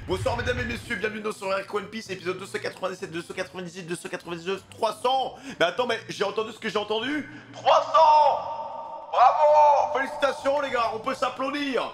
Bonsoir mesdames et messieurs, bienvenue dans sur One Piece, épisode 297, 298, 299, 300. Mais attends, mais j'ai entendu ce que j'ai entendu. 300. Bravo. Félicitations les gars, on peut s'applaudir.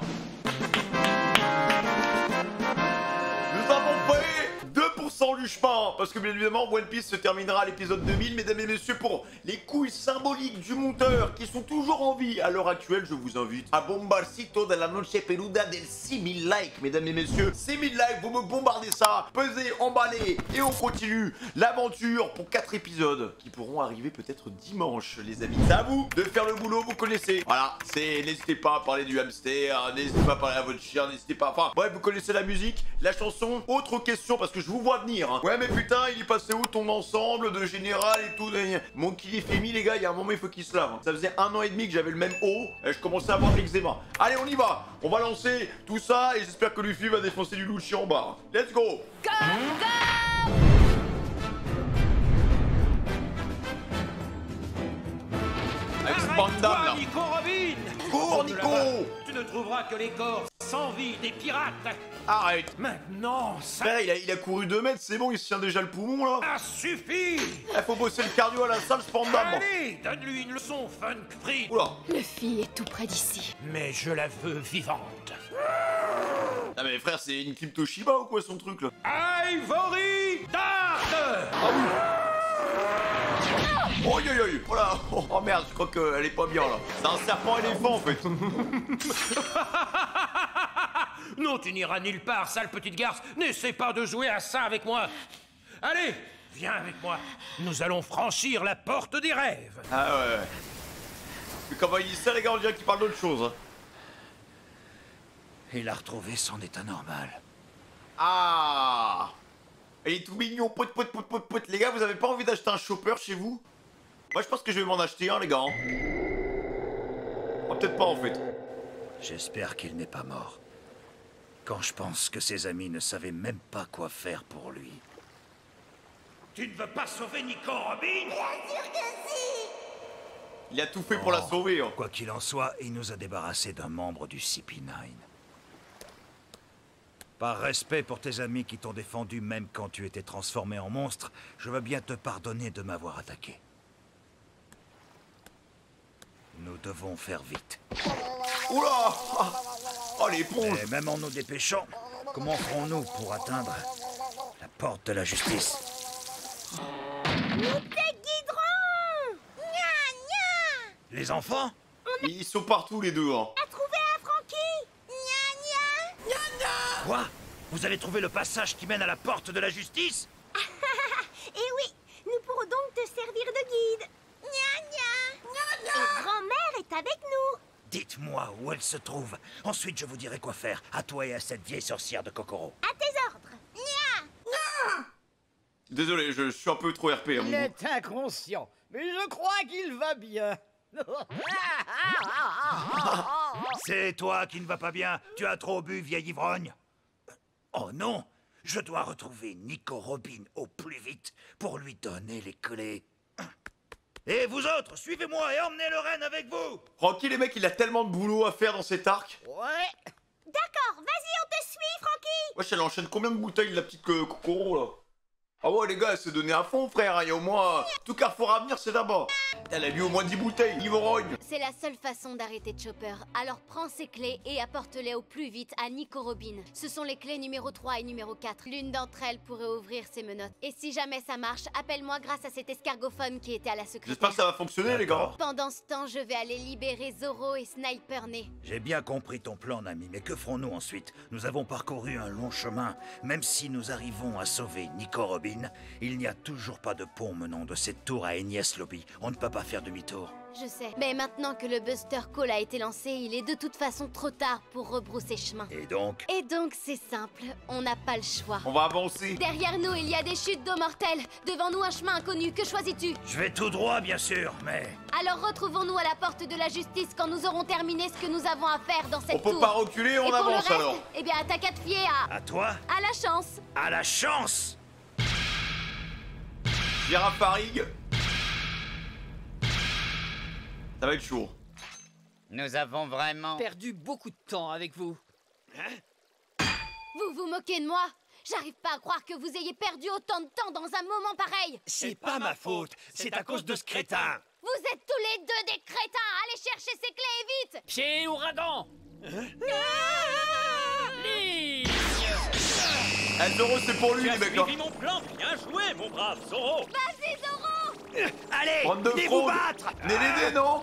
Nous avons fait 2% du chemin, parce que bien évidemment One Piece se terminera à l'épisode 2000, mesdames et messieurs, pour les couilles symboliques du monteur qui sont toujours en vie à l'heure actuelle. Je vous invite à Bombarcito de la Noche Peluda del 6000 likes, mesdames et messieurs. 6000 likes, vous me bombardez ça, pesez, emballez, et on continue l'aventure pour 4 épisodes qui pourront arriver peut-être dimanche, les amis. C'est à vous de faire le boulot, vous connaissez. Voilà, c'est, n'hésitez pas à parler du hamster, n'hésitez pas à parler à votre chien, n'hésitez pas, enfin, bref, vous connaissez la musique, la chanson. Autre question, parce que je vous vois venir, hein. Ouais, mais putain, il est passé où ton ensemble de général et tout? Mon Kilifemi, les gars, il y a un moment, il faut qu'il se lave, hein. Ça faisait 1 an et demi que j'avais le même haut, et je commençais à avoir l'eczéma. Allez, on y va. On va lancer tout ça, et j'espère que Luffy va défoncer du Lucci en bas. Let's go. Go, go. Avec Spandam, là. Nico Robin! Cours, Nico. Tu ne trouveras que les corps sans vie des pirates! Arrête. Maintenant, ça Frère, il a couru 2 mètres, c'est bon, il se tient déjà le poumon, là. suffit! Il faut bosser le cardio à la salle, Spandam. Allez, donne-lui une leçon, Funk Free! Oula. Luffy est tout près d'ici. Mais je la veux vivante. Ah mais frère, c'est une Kim Toshiba ou quoi son truc, là? Ivory Dart! Ah oui. Oh yo yo yo. Oh là. Oh merde, je crois qu'elle est pas bien là. C'est un serpent éléphant en fait. Non, tu n'iras nulle part, sale petite garce. N'essaie pas de jouer à ça avec moi. Allez, viens avec moi. Nous allons franchir la porte des rêves. Ah ouais. Mais comment il dit ça les gars, on dirait qu'il parle d'autre chose. Hein. Il a retrouvé son état normal. Ah. Il est tout mignon, pote. Les gars, vous avez pas envie d'acheter un chopper chez vous? Moi je pense que je vais m'en acheter un les gars. Oh, peut-être pas en fait. J'espère qu'il n'est pas mort. Quand je pense que ses amis ne savaient même pas quoi faire pour lui. Tu ne veux pas sauver Nico Robin? Il a tout fait pour la sauver. Hein. Quoi qu'il en soit, il nous a débarrassés d'un membre du CP9. Par respect pour tes amis qui t'ont défendu même quand tu étais transformé en monstre, je veux bien te pardonner de m'avoir attaqué. Nous devons faire vite. Oula. Oh l'éponge. Et même en nous dépêchant, comment ferons-nous pour atteindre la porte de la justice? Nous te guiderons. Nya, nya. Les enfants? Ils sont partout les deux. Hein. A trouvé un Frankie. Nya, nya. Nya, nya. Quoi? Vous avez trouvé le passage qui mène à la porte de la justice? Et oui, nous pourrons donc te servir de guide. Nya, nya. Nya, nya. Et grand-mère est avec nous. Dites-moi où elle se trouve. Ensuite, je vous dirai quoi faire, à toi et à cette vieille sorcière de Kokoro. À tes ordres. Nya. Désolé, je suis un peu trop RP à mon Il goût. est inconscient, mais je crois qu'il va bien. C'est toi qui ne vas pas bien. Tu as trop bu, vieille ivrogne. Oh non, je dois retrouver Nico Robin au plus vite pour lui donner les clés. Et vous autres, suivez-moi et emmenez le renne avec vous. Francky, les mecs, il a tellement de boulot à faire dans cet arc. Ouais. D'accord, vas-y, on te suit, Frankie. Wesh, elle enchaîne combien de bouteilles, la petite Kokoro, là? Ah ouais, les gars, elle s'est donnée à fond, frère. Il y a au moins... Tout carrefour à venir, c'est là-bas. Elle a mis au moins 10 bouteilles, ivrogne. C'est la seule façon d'arrêter Chopper. Alors prends ces clés et apporte-les au plus vite à Nico Robin. Ce sont les clés numéro 3 et numéro 4. L'une d'entre elles pourrait ouvrir ses menottes. Et si jamais ça marche, appelle-moi grâce à cet escargophone qui était à la secrétaire. J'espère que ça va fonctionner, les gars. D'accord. Pendant ce temps, je vais aller libérer Zoro et Sniper Né. J'ai bien compris ton plan, ami, mais que ferons-nous ensuite? Nous avons parcouru un long chemin. Même si nous arrivons à sauver Nico Robin, il n'y a toujours pas de pont menant de cette tour à Enies Lobby. On ne peut pas faire demi-tour. Je sais. Mais maintenant que le Buster Call a été lancé, il est de toute façon trop tard pour rebrousser chemin. Et donc? Et donc c'est simple, on n'a pas le choix. On va avancer. Derrière nous, il y a des chutes d'eau mortelles. Devant nous, un chemin inconnu. Que choisis-tu? Je vais tout droit, bien sûr, mais... Alors retrouvons-nous à la porte de la justice quand nous aurons terminé ce que nous avons à faire dans cette On peut tour. pas reculer, on Et pour le avance reste, alors. eh bien, t'as qu'à te fier À toi? à la chance. À la chance! Gérard Farig. Ça va être chaud. Nous avons vraiment... Perdu beaucoup de temps avec vous. Vous vous moquez de moi? J'arrive pas à croire que vous ayez perdu autant de temps dans un moment pareil. C'est pas ma faute, c'est à cause de ce crétin. Vous êtes tous les deux des crétins. Allez chercher ces clés et vite. Pied ouragan. Ligne. Eh, Zoro, c'est pour lui, Tu les as mecs. Hein. suivi mon plan. Bien joué, mon brave Zoro. Vas-y, Zoro. Allez, Bande de venez vous fraudes. battre. Venez l'aider, non?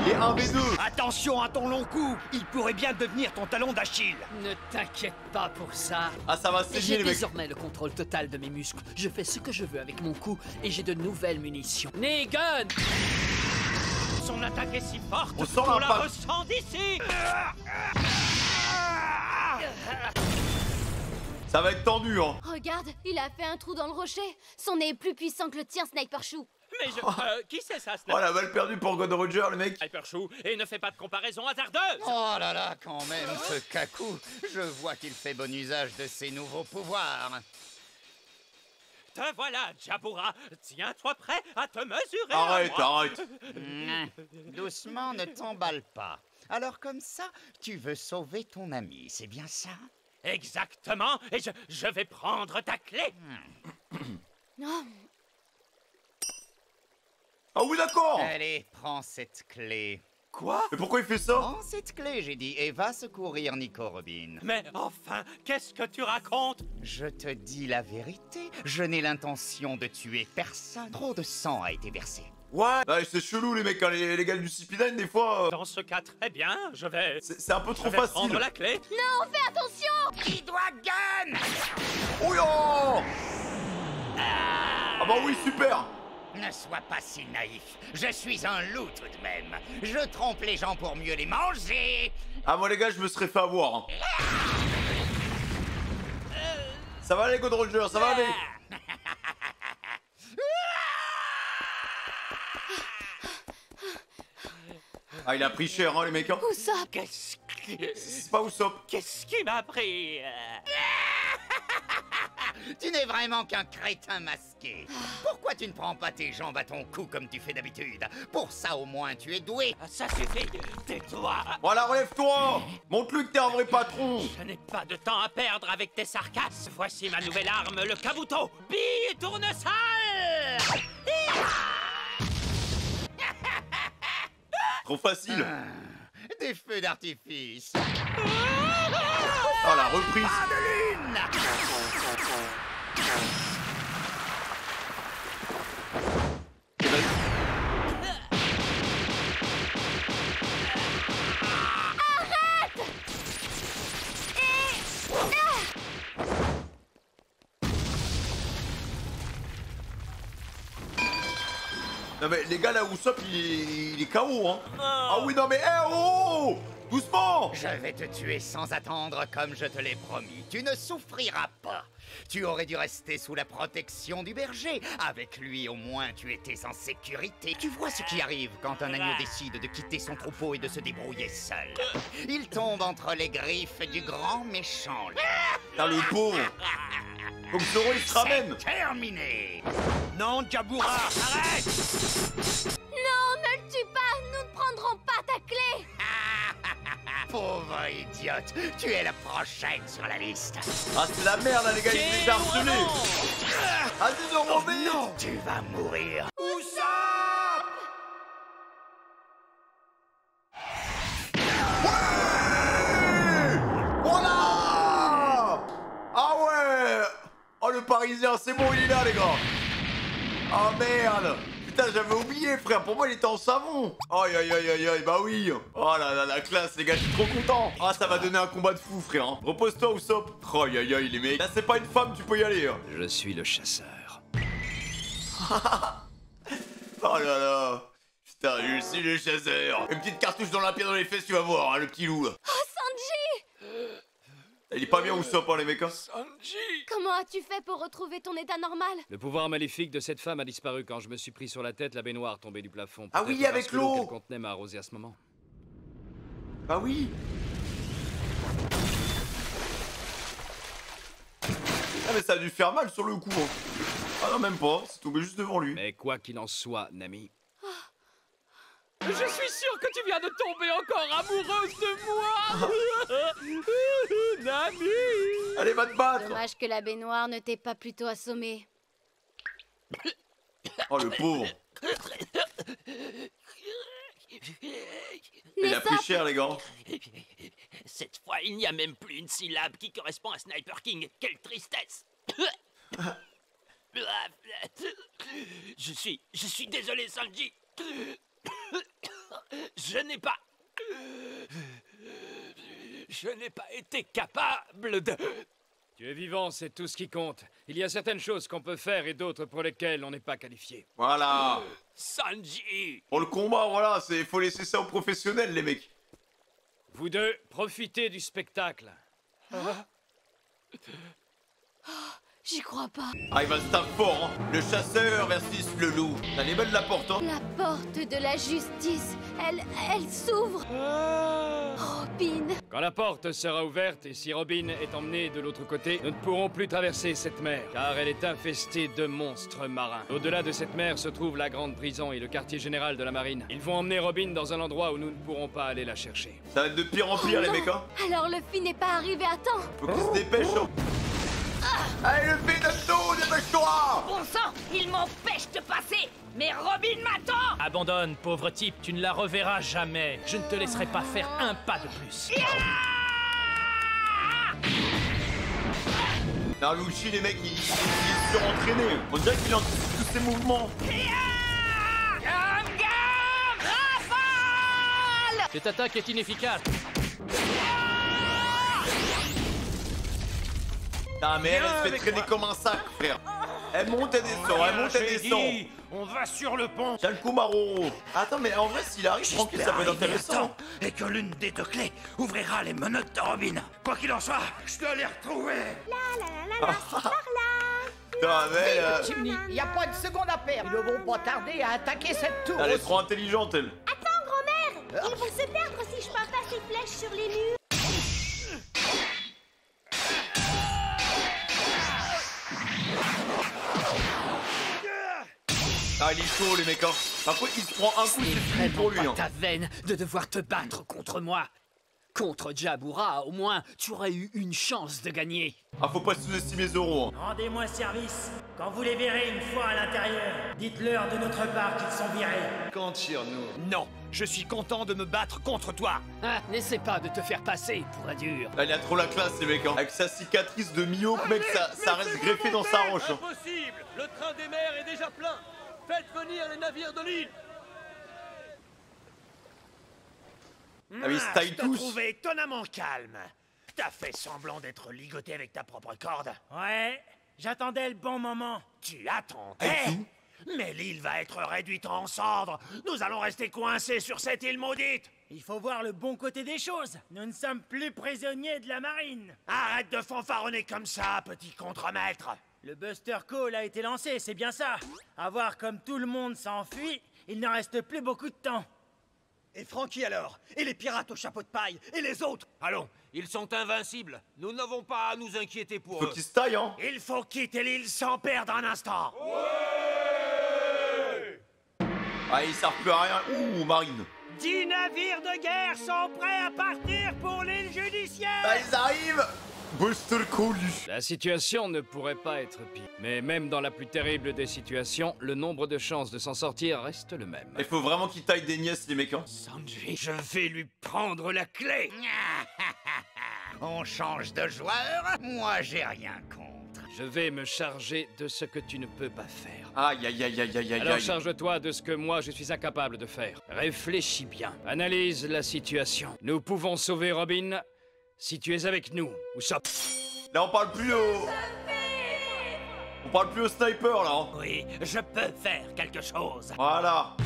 Il est 1v2. Attention à ton long cou, il pourrait bien devenir ton talon d'Achille. Ne t'inquiète pas pour ça. Ah, ça va saigner, J'ai les mecs. désormais le contrôle total de mes muscles. Je fais ce que je veux avec mon cou et j'ai de nouvelles munitions. Negan! Son attaque est si forte On sent qu'on la l'impact. ressent d'ici. Ça va être tendu, hein. Regarde, il a fait un trou dans le rocher. Son nez est plus puissant que le tien, Sniper Chou. Mais qui c'est ça, Oh, la balle perdue pour God Roger, le mec. Sniper Chou, et ne fais pas de comparaison hasardeuse. Oh là là, quand même, ce Kaku. Je vois qu'il fait bon usage de ses nouveaux pouvoirs. Te voilà, Jabura. Tiens-toi prêt à te mesurer à Arrête, moi. arrête. Doucement, ne t'emballe pas. Alors comme ça, tu veux sauver ton ami, c'est bien ça? Exactement, et je vais prendre ta clé. Non. Ah oui, d'accord. Allez, prends cette clé. Quoi? Mais pourquoi il fait ça? Prends cette clé, j'ai dit, et va secourir Nico Robin. Mais enfin, qu'est-ce que tu racontes? Je te dis la vérité, je n'ai l'intention de tuer personne. Trop de sang a été versé. Ouais. Ah, c'est chelou, les mecs. Hein. Les gars du CP9, des fois, Dans ce cas, très bien, je vais... c'est un peu Je trop vais facile. prendre la clé. Non, fais attention. Qui doit gun? Oh yo! Ah bah oui, super. Ne sois pas si naïf. Je suis un loup tout de même. Je trompe les gens pour mieux les manger. Ah, moi, les gars, je me serais fait avoir. Hein. Ça va aller, God Roger, ça va aller. Ah, il a pris cher, hein, les mecs. Hein. Usopp. C'est pas Usopp. Qu'est-ce qui m'a pris? Tu n'es vraiment qu'un crétin masqué. Pourquoi tu ne prends pas tes jambes à ton cou comme tu fais d'habitude? Pour ça, au moins, tu es doué. Ça suffit, tais-toi. Voilà, relève-toi. Montre-lui que t'es un vrai patron. Je n'ai pas de temps à perdre avec tes sarcasmes. Voici ma nouvelle arme, le kabuto. Bille tournesol. Trop facile. Des feux d'artifice. Ah, la reprise. Non mais les gars là, Usopp il est KO hein. Ah oui non mais oh, doucement. Je vais te tuer sans attendre comme je te l'ai promis. Tu ne souffriras pas. Tu aurais dû rester sous la protection du berger. Avec lui, au moins, tu étais en sécurité. Tu vois ce qui arrive quand un agneau décide de quitter son troupeau et de se débrouiller seul. Il tombe entre les griffes du grand méchant. Putain le pauvre. Comme Zoro il se ramène. Terminé. Non, Jabura, arrête! Non, ne le tue pas. Nous ne prendrons pas ta clé. Pauvre idiote, tu es la prochaine sur la liste. Ah c'est la merde là les gars, il est déjà harcelé. Vas-y Zoro vite. Non, tu vas mourir. Voilà. Ah ouais. Oh le parisien, c'est bon il est là les gars. Ah merde. Putain j'avais oublié frère, pour moi il était en savon. Aïe aïe aïe aïe aïe, bah oui. Oh là là la classe les gars, je suis trop content. Ah ça va donner un combat de fou frère hein. Repose-toi Usopp. Oh aïe aïe aïe les mecs. Là c'est pas une femme, tu peux y aller hein. Je suis le chasseur. Oh là là. Putain je suis le chasseur. Une petite cartouche dans la pierre dans les fesses tu vas voir hein, le petit loup. Oh, Sanji. Il est pas bien Usopp hein les mecs hein. Comment as-tu fait pour retrouver ton état normal? Le pouvoir maléfique de cette femme a disparu quand je me suis pris sur la tête la baignoire tombée du plafond. Ah oui, Peut-être avec parce que l'eau l'eau. qu'elle contenait m'a arrosé à ce moment. Bah oui. Ah mais ça a dû faire mal sur le coup hein. Ah non même pas, c'est tombé juste devant lui. Mais quoi qu'il en soit, Nami, Je suis sûr que tu viens de tomber encore amoureuse de moi. Nami. Allez, va te battre. Dommage que la baignoire ne t'ait pas plutôt assommé. Oh, le pauvre. Il a pris cher, les gars. Cette fois, il n'y a même plus une syllabe qui correspond à Sniper King. Quelle tristesse. Je suis désolé, Sanji. Je n'ai pas été capable de... Tu es vivant, c'est tout ce qui compte. Il y a certaines choses qu'on peut faire et d'autres pour lesquelles on n'est pas qualifié. Voilà. Sanji! Pour le combat, voilà, faut laisser ça aux professionnels, les mecs. Vous deux, profitez du spectacle. J'y crois pas. Ah, il va se taper fort, hein. Le chasseur versus le loup. Elle est belle la porte, hein. La porte de la justice, elle s'ouvre. Robin. Quand la porte sera ouverte et si Robin est emmené de l'autre côté, nous ne pourrons plus traverser cette mer, car elle est infestée de monstres marins. Au-delà de cette mer se trouve la grande prison et le quartier général de la marine. Ils vont emmener Robin dans un endroit où nous ne pourrons pas aller la chercher. Ça va être de pire en pire, les mecs, hein. Alors Luffy n'est pas arrivé à temps. Faut qu'il se dépêche, hein. Allez, le Venato, dépêche-toi. Bon sang, il m'empêche de passer. Mais Robin m'attend. Abandonne, pauvre type, tu ne la reverras jamais. Je ne te laisserai pas faire un pas de plus. Naruto, les mecs, il est surentraîné. On dirait qu'il anticipe tous ses mouvements. Rafale. Cette attaque est inefficace. Ah, mais elle se fait traîner comme un sac, frère. Elle monte, elle descend, elle monte, elle descend. On va sur le pont. Tiens le coup, Maro. Attends, mais en vrai, s'il arrive, tranquille, ça peut être intéressant. Et que l'une des deux clés ouvrira les menottes de Robin. Quoi qu'il en soit, je dois les retrouver. C'est par là. Putain, mais Chimney, il n'y a pas de seconde à perdre. Ils ne vont pas tarder à attaquer cette tour. elle est trop intelligente, elle. Attends, grand-mère. Ils vont se perdre si je peins pas ces flèches sur les murs. Ah, il est chaud, les mecs, hein. Par contre, il se prend un coup, c'est fini pour lui, hein. ta veine de devoir te battre contre moi. Contre Jabura, au moins, tu aurais eu une chance de gagner. Ah, faut pas sous-estimer Zoro, hein. Rendez-moi service. Quand vous les verrez une fois à l'intérieur, dites-leur de notre part qu'ils sont virés. Compte sur nous. Non, je suis content de me battre contre toi. Ah, n'essaie pas de te faire passer pour un dur. Là, il a trop la classe, les mecs, hein. Avec sa cicatrice de Mihawk, mec, ça reste greffé dans sa roche, hein. Impossible. Le train des mers est déjà plein. Faites venir les navires de l'île. Ah, mais ils se taillent Je te tous. trouvais étonnamment calme. T'as fait semblant d'être ligoté avec ta propre corde. Ouais, j'attendais le bon moment. Tu attendais? Mais l'île va être réduite en cendres. Nous allons rester coincés sur cette île maudite. Il faut voir le bon côté des choses. Nous ne sommes plus prisonniers de la marine. Arrête de fanfaronner comme ça, petit contremaître. Le Buster Call a été lancé, c'est bien ça. À voir comme tout le monde s'enfuit, il ne reste plus beaucoup de temps. Et Frankie alors? Et les pirates au chapeau de paille? Et les autres? Allons, ils sont invincibles. Nous n'avons pas à nous inquiéter pour Faut eux. qu'il se taille, hein. Il faut quitter l'île sans perdre un instant. Ah, il sert plus à rien. Ouh, Marine. 10 navires de guerre sont prêts à partir pour l'île judiciaire. Ah, ils arrivent. Buster Call. La situation ne pourrait pas être pire. Mais même dans la plus terrible des situations, le nombre de chances de s'en sortir reste le même. Il faut vraiment qu'il taille des nièces, les mecs, hein. Sanji, je vais lui prendre la clé. On change de joueur? Moi, j'ai rien contre. Je vais me charger de ce que tu ne peux pas faire. Aïe, aïe, aïe, aïe, aïe, aïe. Alors charge-toi de ce que moi je suis incapable de faire. Réfléchis bien. Analyse la situation. Nous pouvons sauver Robin si tu es avec nous. Ou ça. Là, on parle plus au... On parle plus au sniper, là, hein. Oui, je peux faire quelque chose. Voilà.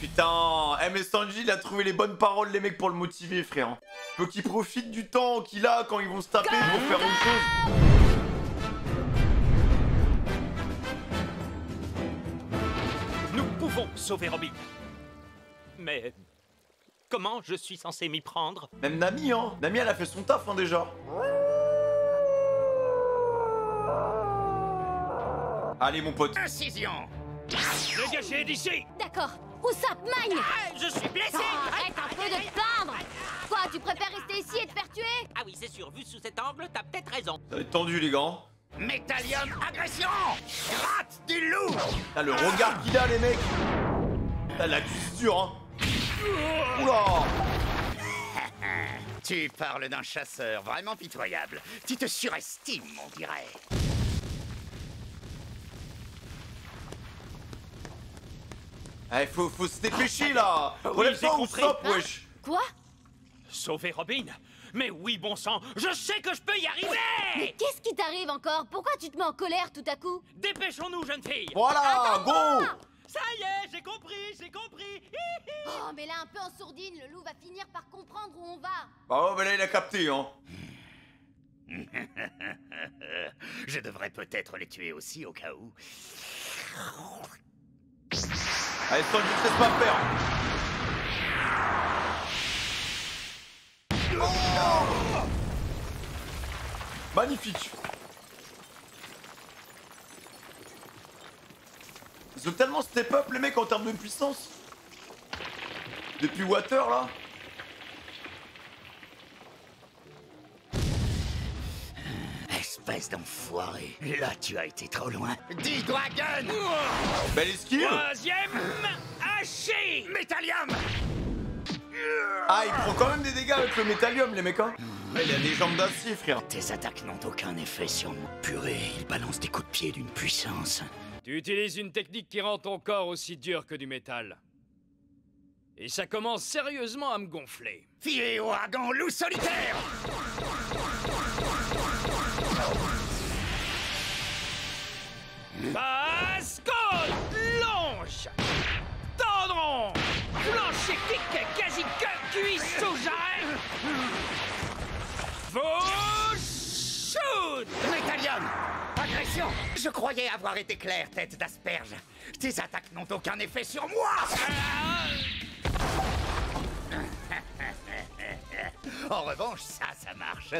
Putain, mais Sanji, il a trouvé les bonnes paroles, les mecs, pour le motiver, frère. Faut qu'il profite du temps qu'il a quand ils vont se taper pour faire autre chose. Nous pouvons sauver Robin. Mais comment je suis censé m'y prendre? Même Nami, hein. Nami, elle a fait son taf, hein, déjà. Allez, mon pote. Incision. Dégagez d'ici. D'accord, Usopp, Magne! Je suis blessé. Arrête un peu de te plaindre! Quoi, tu préfères rester ici et te faire tuer? Ah oui, c'est sûr, vu sous cet angle, t'as peut-être raison. Ça va être tendu, les gars. Métallium, agression! Gratte du loup! Ah, le regard qu'il a, les mecs. Ah, la cuisse dure, hein. Oula! Tu parles d'un chasseur vraiment pitoyable. Tu te surestimes, on dirait. Eh, faut se dépêcher, là. Relève-toi ou stop, wesh. Quoi? Sauver Robin? Mais oui, bon sang, je sais que je peux y arriver! Mais qu'est-ce qui t'arrive encore? Pourquoi tu te mets en colère tout à coup? Dépêchons-nous, jeune fille! Voilà, go! Ça y est, j'ai compris, j'ai compris! Oh, mais là, un peu en sourdine, le loup va finir par comprendre où on va. Bah ouais, mais là, il a capté, hein. Je devrais peut-être les tuer aussi au cas où. Allez, Stan, ne te laisse pas faire. Oh, magnifique. Ils ont tellement step up, les mecs, en termes de puissance. Depuis Water, là. Espèce d'enfoiré. Là, tu as été trop loin. Dis Dragon! Belle esquive. Troisième hachis! Métallium! Ah, il prend quand même des dégâts avec le métallium, les mecs, hein. Il a des jambes d'acier, frère. Tes attaques n'ont aucun effet sur moi. Purée, il balance des coups de pied d'une puissance. Tu utilises une technique qui rend ton corps aussi dur que du métal. Et ça commence sérieusement à me gonfler. Fiez au dragon loup solitaire! Bascule! Longe! Tendron! Plancher kick quasi cuisse sous jarret! Vos shoot! Métallium! Agression! Je croyais avoir été clair, tête d'asperge. Tes attaques n'ont aucun effet sur moi! En revanche, ça marche.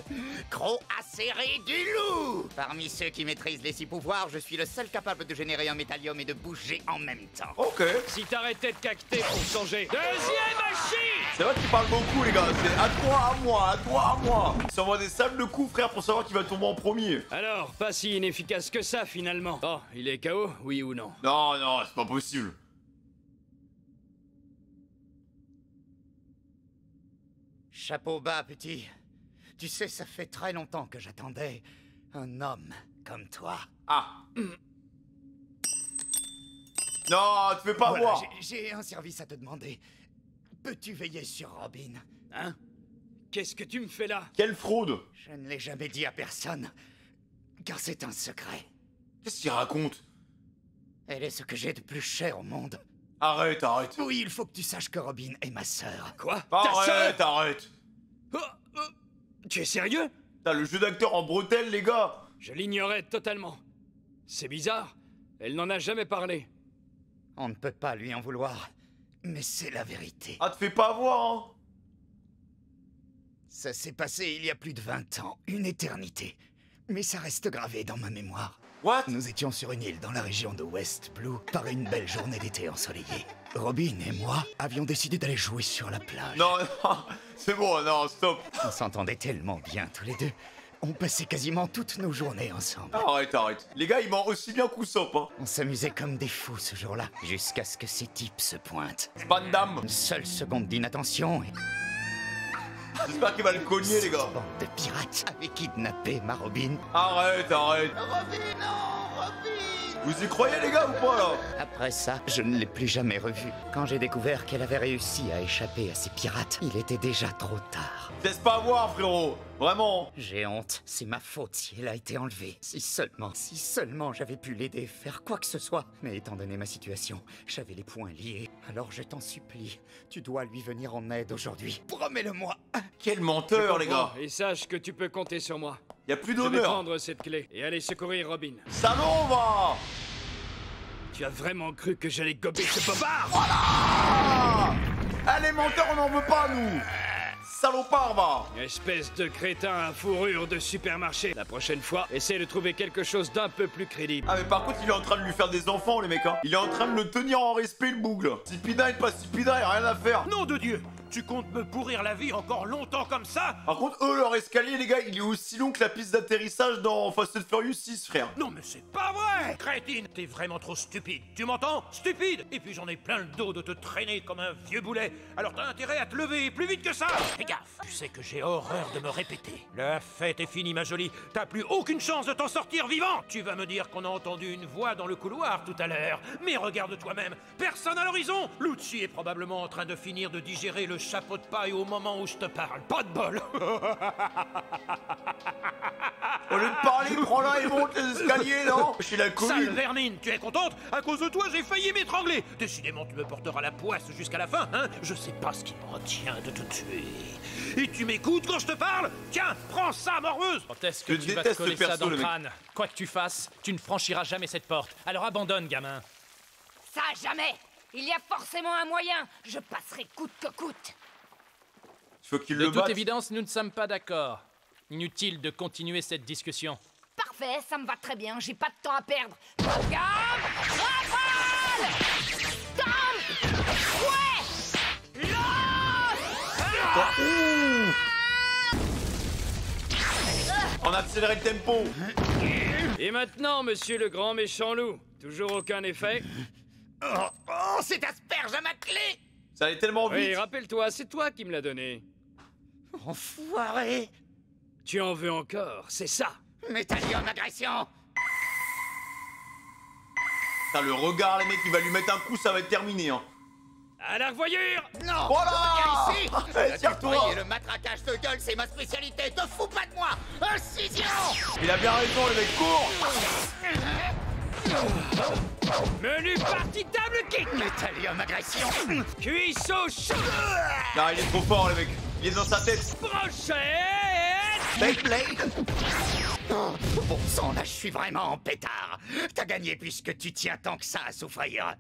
Croc acéré du loup! Parmi ceux qui maîtrisent les 6 pouvoirs, je suis le seul capable de générer un métallium et de bouger en même temps. Ok. Si t'arrêtais de cacter pour changer. Deuxième hachis! C'est vrai qu'il parle beaucoup, les gars. C'est à toi, à moi, à toi, à moi. Il s'envoie des sables de coups, frère, pour savoir qui va tomber en premier. Alors, pas si inefficace que ça, finalement. Oh, il est KO, oui ou non? Non, non, c'est pas possible. Chapeau bas, petit. Tu sais, ça fait très longtemps que j'attendais un homme comme toi. Ah. Non, tu veux pas Voilà, voir. j'ai un service à te demander. Peux-tu veiller sur Robin? Hein? Qu'est-ce que tu me fais là? Quelle fraude. Je ne l'ai jamais dit à personne, car c'est un secret. Qu'est-ce qu'il raconte? Elle est ce que j'ai de plus cher au monde. Arrête, arrête. Oui, il faut que tu saches que Robin est ma sœur. Quoi? Arrête, arrête. Tu es sérieux? T'as le jeu d'acteur en bretelles, les gars. Je l'ignorais totalement. C'est bizarre. Elle n'en a jamais parlé. On ne peut pas lui en vouloir, mais c'est la vérité. Ah, te fais pas avoir, hein. Ça s'est passé il y a plus de 20 ans, une éternité. Mais ça reste gravé dans ma mémoire. What? Nous étions sur une île dans la région de West Blue, par une belle journée d'été ensoleillée. Robin et moi avions décidé d'aller jouer sur la plage. Non, non, c'est bon, non, stop. On s'entendait tellement bien tous les deux. On passait quasiment toutes nos journées ensemble. Arrête, arrête. Les gars, ils mentent aussi bien qu'Usopp, hein. On s'amusait comme des fous ce jour-là, jusqu'à ce que ces types se pointent. Van Damme. Une seule seconde d'inattention et... J'espère qu'il va le cogner, les gars. Bande de pirates avait kidnappé ma Robin. Arrête, arrête. Robin, non, Robin! Vous y croyez, les gars, ou pas, là? Après ça, je ne l'ai plus jamais revue. Quand j'ai découvert qu'elle avait réussi à échapper à ces pirates, il était déjà trop tard. Laisse pas voir, frérot. Vraiment. J'ai honte. C'est ma faute si elle a été enlevée. Si seulement j'avais pu l'aider, faire quoi que ce soit. Mais étant donné ma situation, j'avais les poings liés. Alors je t'en supplie, tu dois lui venir en aide aujourd'hui. Promets-le-moi. Quel menteur, les gars. Et sache que tu peux compter sur moi. Y a plus Je vais d'honneur. prendre cette clé et aller secourir Robin. Salaud, va. Tu as vraiment cru que j'allais gober ce bobard? Voilà. Allez, menteur, on n'en veut pas, nous. salopard, va. Espèce de crétin à fourrure de supermarché. La prochaine fois, essaie de trouver quelque chose d'un peu plus crédible. Ah mais par contre il est en train de lui faire des enfants les mecs hein. Il est en train de le tenir en respect le bougle. Stupida et pas stupida, y'a rien à faire. Nom de Dieu! Tu comptes me pourrir la vie encore longtemps comme ça? Par contre eux leur escalier les gars il est aussi long que la piste d'atterrissage dans Fast and Furious 6 frère. Non mais c'est pas vrai! Crétine, t'es vraiment trop stupide. Tu m'entends? Stupide! Et puis j'en ai plein le dos de te traîner comme un vieux boulet. Alors t'as intérêt à te lever plus vite que ça! Fais gaffe! Tu sais que j'ai horreur de me répéter. La fête est finie ma jolie. T'as plus aucune chance de t'en sortir vivant! Tu vas me dire qu'on a entendu une voix dans le couloir tout à l'heure. Mais regarde toi-même, personne à l'horizon! Lucci est probablement en train de finir de digérer le chapeau de paille au moment où je te parle. Pas de bol! Au lieu de parler, prends-la et monte les escaliers, non? Je suis la Covid. Sale vermine, tu es contente? À cause de toi, j'ai failli m'étrangler. Décidément, tu me porteras la poisse jusqu'à la fin, hein? Je sais pas ce qui me retient de te tuer. Et tu m'écoutes quand je te parle? Tiens, prends ça, morveuse! Quand est-ce que tu vas te coller ça dans le crâne? Quoi que tu fasses, tu ne franchiras jamais cette porte. Alors abandonne, gamin. Ça, jamais! Il y a forcément un moyen. Je passerai coûte que coûte. Il faut qu'il de le batte. toute évidence, nous ne sommes pas d'accord. Inutile de continuer cette discussion. Parfait, ça me va très bien. J'ai pas de temps à perdre. Regarde! Rafale! Stomp! Ouais! On a accéléré le tempo. Et maintenant, monsieur le grand méchant loup, toujours aucun effet? Oh, cet asperge à ma clé! Ça allait tellement vite. Oui, rappelle-toi, c'est toi qui me l'as donné. Enfoiré! Tu en veux encore, c'est ça? Métallium agression! Putain, le regard, les mecs, il va lui mettre un coup, ça va être terminé, hein. À la revoyure! Non! Voilà! Viens ici! Allez, tire-toi! Et le matraquage de gueule, c'est ma spécialité! Te fous pas de moi! Incision! Il a bien raison, le mec, court! Menu partie table kick! Métallium agression! Cuisseau chaud! Non, il est trop fort, le mec. Il est dans sa tête. Brochette! Beyblade! Oh, bon sang, là, je suis vraiment en pétard. T'as gagné puisque tu tiens tant que ça à souffrir.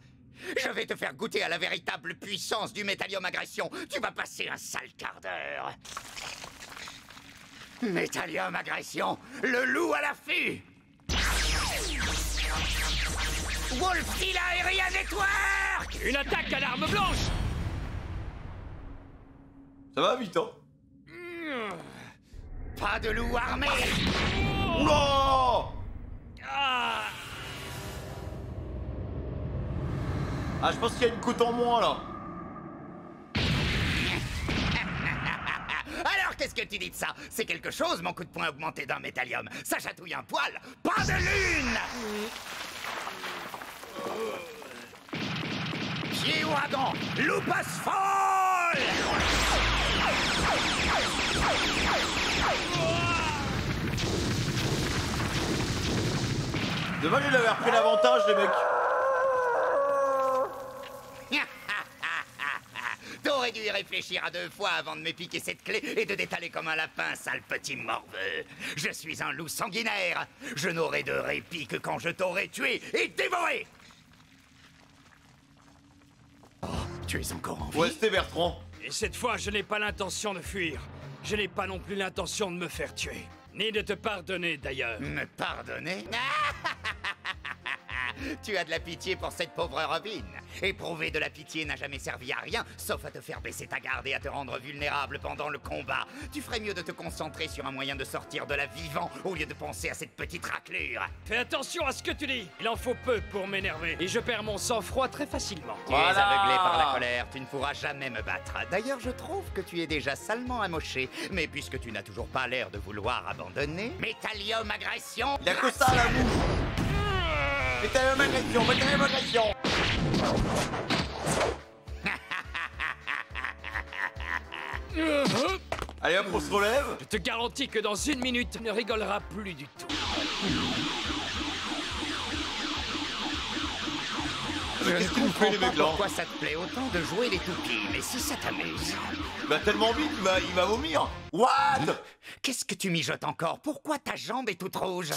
Je vais te faire goûter à la véritable puissance du métallium agression. Tu vas passer un sale quart d'heure. Métallium agression, le loup à l'affût. Wolfsteel Aerial Network! Une attaque à l'arme blanche! Ça va vite, hein? Pas de loup armé! Oula! Ah, je pense qu'il y a une côte en moins, là. Alors, qu'est-ce que tu dis de ça? C'est quelque chose, mon coup de poing augmenté d'un métallium. Ça chatouille un poil. Pas de lune! Pied ouragan, loupasse folle! Dommage, il avait repris l'avantage, les mecs. T'aurais dû y réfléchir à 2 fois avant de me piquer cette clé et de d'étaler comme un lapin, sale petit morveux. Je suis un loup sanguinaire. Je n'aurai de répit que quand je t'aurai tué et dévoré. Oh, tu es encore en vie? Ouais, c'était Bertrand. Et cette fois, je n'ai pas l'intention de fuir. Je n'ai pas non plus l'intention de me faire tuer. Ni de te pardonner, d'ailleurs. Me pardonner? Tu as de la pitié pour cette pauvre Robin. Éprouver de la pitié n'a jamais servi à rien, sauf à te faire baisser ta garde et à te rendre vulnérable pendant le combat. Tu ferais mieux de te concentrer sur un moyen de sortir de là vivant, au lieu de penser à cette petite raclure. Fais attention à ce que tu dis. Il en faut peu pour m'énerver. Et je perds mon sang-froid très facilement. Tu es aveuglé par la colère, tu ne pourras jamais me battre. D'ailleurs, je trouve que tu es déjà salement amoché. Mais puisque tu n'as toujours pas l'air de vouloir abandonner... Métallium agression! Il y a que ça à la mouche. Métallium agression, métallium agression. Allez hop, on se relève. Je te garantis que dans 1 minute, tu ne rigoleras plus du tout. Qu'est-ce que vous faites, les mecs, là? Pourquoi ça te plaît autant de jouer les toupies? Mais si ça t'amuse... Bah tellement vite, il va vomir. What? Qu'est-ce que tu mijotes encore? Pourquoi ta jambe est toute rouge?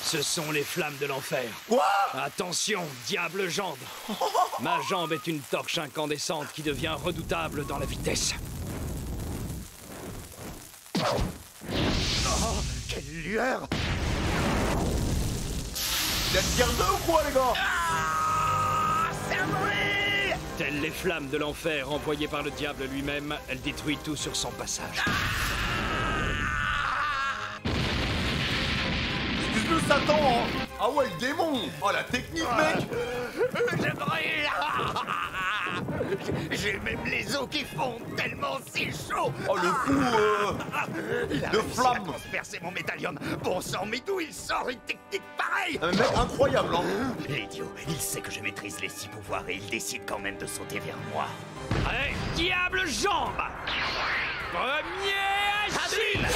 Ce sont les flammes de l'enfer. Quoi? Attention, diable jambe. Ma jambe est une torche incandescente qui devient redoutable dans la vitesse. Oh, quelle lueur! Il a tiré deux ou quoi, les gars? Ça brûle! Telles les flammes de l'enfer envoyées par le diable lui-même, elle détruit tout sur son passage. Excuse-nous, Satan, hein. Ah ouais, le démon. Oh, la technique, mec. Je brûle! J'ai même les os qui fondent tellement c'est chaud! Oh, le coup de flamme! Transpercer mon métallium! Bon sang, mais d'où il sort une technique pareille? Un mec incroyable, hein! L'idiot, il sait que je maîtrise les 6 pouvoirs et il décide quand même de sauter vers moi. Allez, diable jambe! Premier agile!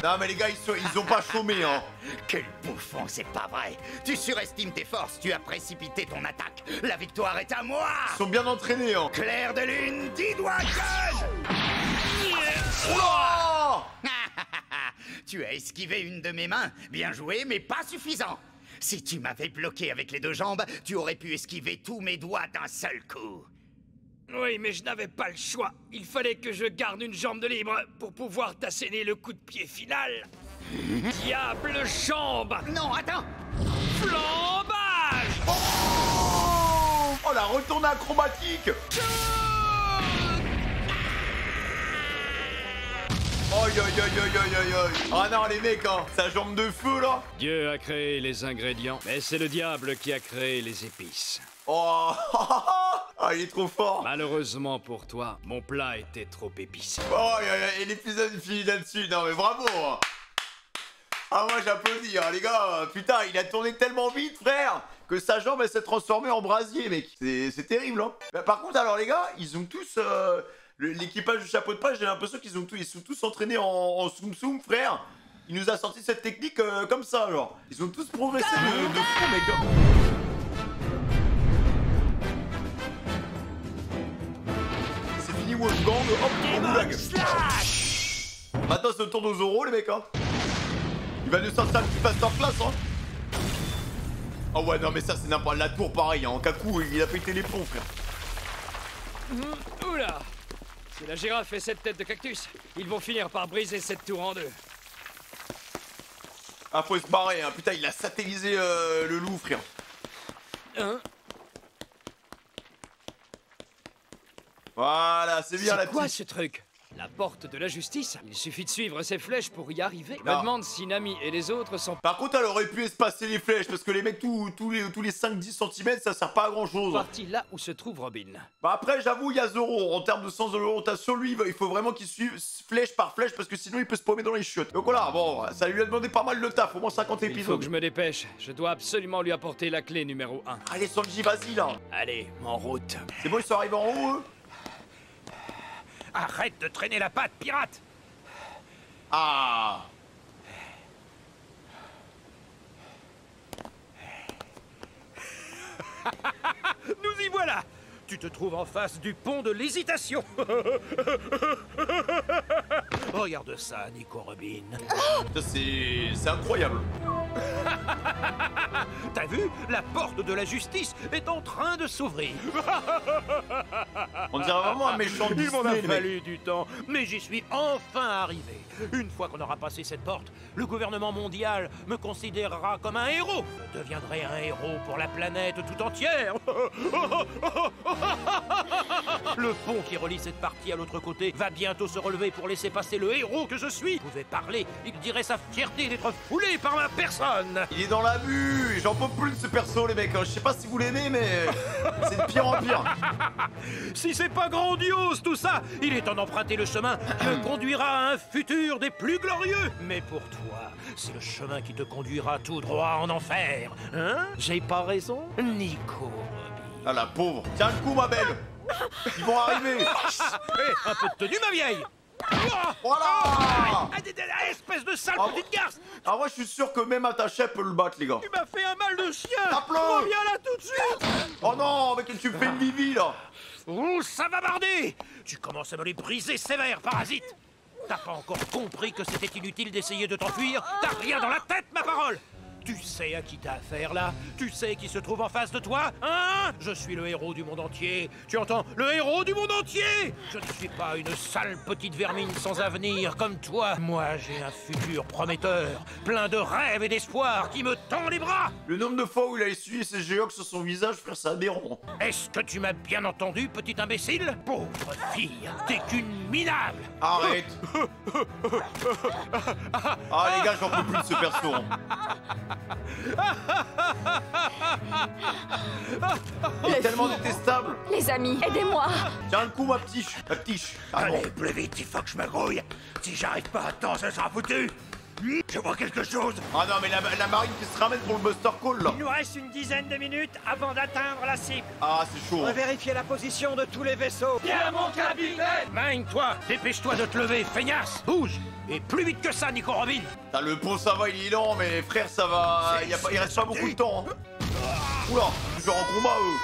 Non, mais les gars, ils ont pas chômé, hein! Quel bouffon, c'est pas vrai! Tu surestimes tes forces, tu as précipité ton attaque! La victoire est à moi! Ils sont bien entraînés, hein! Clair de lune, 10 doigts gauche! Oh! Tu as esquivé une de mes mains. Bien joué, mais pas suffisant. Si tu m'avais bloqué avec les 2 jambes, tu aurais pu esquiver tous mes doigts d'un seul coup. Oui, mais je n'avais pas le choix. Il fallait que je garde une jambe de libre pour pouvoir t'asséner le coup de pied final. Diable jambe! Non, attends! Flambage! Oh, la retournée acrobatique! Aïe aïe aïe aïe aïe aïe aïe! Ah non, les mecs, hein, sa jambe de feu là! Dieu a créé les ingrédients, mais c'est le diable qui a créé les épices. Oh! Ah, il est trop fort! Malheureusement pour toi, mon plat était trop épicé. Oh, et l'épisode finit là-dessus, non mais bravo! Ah, moi j'applaudis, hein, les gars! Putain, il a tourné tellement vite, frère! Que sa jambe elle s'est transformée en brasier, mec! C'est terrible, hein! Bah, par contre, alors les gars, ils ont tous. L'équipage du chapeau de paille, j'ai l'impression qu'ils sont tous entraînés en Tsum Tsum, frère. Il nous a sorti cette technique comme ça, genre. Ils ont tous progressé de fou, mec. Hein. C'est fini Wolfgang, hop, au goulag. Maintenant c'est au tour de Zoro, les mecs, hein. Il va nous sortir un petit masterclass, hein. Ah ouais, non mais ça c'est n'importe. La tour pareil, hein. En Kaku, il a pété les plombs, frère. Oula! Si la girafe fait cette tête de cactus, ils vont finir par briser cette tour en deux. Ah, faut se barrer, hein. Putain, il a satellisé le loup, frère. Hein? Voilà, c'est bien la petite. C'est quoi ce truc? La porte de la justice? Il suffit de suivre ces flèches pour y arriver. Je Non. me demande si Nami et les autres sont... Par contre, elle aurait pu espacer les flèches, parce que les mecs, tous les 5-10 cm, ça sert pas à grand chose. partis là où se trouve Robin. Bah après, j'avoue, il y a Zoro. En termes de sens de l'orientation, lui, il faut vraiment qu'il suive flèche par flèche, parce que sinon, il peut se paumer dans les chiottes. Donc voilà, bon, ça lui a demandé pas mal de taf, au moins 50 épisodes. Il faut que je me dépêche. Je dois absolument lui apporter la clé numéro 1. Allez, Sanji, vas-y, là. Allez, en route. C'est bon, ils sont arrivés en haut, eux? Arrête de traîner la patte, pirate! Ah. Nous y voilà! Tu te trouves en face du pont de l'hésitation. Regarde ça, Nico Robin. Ça, c'est incroyable. T'as vu? La porte de la justice est en train de s'ouvrir. On dirait vraiment un méchant Il m'en a Disney, le mec. fallu du temps, mais j'y suis enfin arrivé. Une fois qu'on aura passé cette porte, le gouvernement mondial me considérera comme un héros. Je deviendrai un héros pour la planète tout entière. Le pont qui relie cette partie à l'autre côté va bientôt se relever pour laisser passer le héros que je suis. Il pouvait parler, il dirait sa fierté d'être foulé par ma personne. Il est dans l'abus. J'en peux plus de ce perso, les mecs. Je sais pas si vous l'aimez, mais c'est de pire en pire. Si c'est pas grandiose tout ça, il est temps d'emprunter le chemin qui me conduira à un futur des plus glorieux. Mais pour toi, c'est le chemin qui te conduira tout droit en enfer. Hein? J'ai pas raison, Nico? Ah, la pauvre. Tiens le coup, ma belle. Ils vont arriver. Hé, un peu de tenue, ma vieille. Voilà. Espèce de sale petite garce. Ah, moi, je suis sûr que même attaché, elle peut le battre, les gars. Tu m'as fait un mal de chien. Tape-le. Reviens là tout de suite. Oh non, mec, tu me fais une Vivi, là. Ouh, ça va barder. Tu commences à me les briser sévère, parasite. T'as pas encore compris que c'était inutile d'essayer de t'enfuir? T'as rien dans la tête, ma parole. Tu sais à qui t'as affaire là? Tu sais qui se trouve en face de toi? Hein? Je suis le héros du monde entier. Tu entends? Le héros du monde entier! Je ne suis pas une sale petite vermine sans avenir comme toi. Moi, j'ai un futur prometteur, plein de rêves et d'espoir qui me tend les bras. Le nombre de fois où il a essuyé ses géox sur son visage, frère, c'est aberrant. Est-ce que tu m'as bien entendu, petit imbécile? Pauvre fille, t'es qu'une minable. Arrête. Ah les gars, j'en peux plus de ce perso. Il est tellement détestable. Les amis, aidez-moi. Tiens le coup, ma ptiche. Ma ptiche. Ah bon. Allez, plus vite, il faut que je me grouille. Si j'arrive pas à temps, ça sera foutu. Je vois quelque chose. Ah non, mais la marine qui se ramène pour le Buster Call là. Il nous reste une dizaine de minutes avant d'atteindre la cible. Ah, c'est chaud. On va vérifier la position de tous les vaisseaux. Viens, mon capitaine! Mine-toi! Dépêche-toi de te lever, feignasse! Bouge! Et plus vite que ça, Nico Robin! T'as le pont, ça va, il est lent, mais frère, ça va. Il reste pas beaucoup de temps. Hein. Oula, toujours en combat, eux.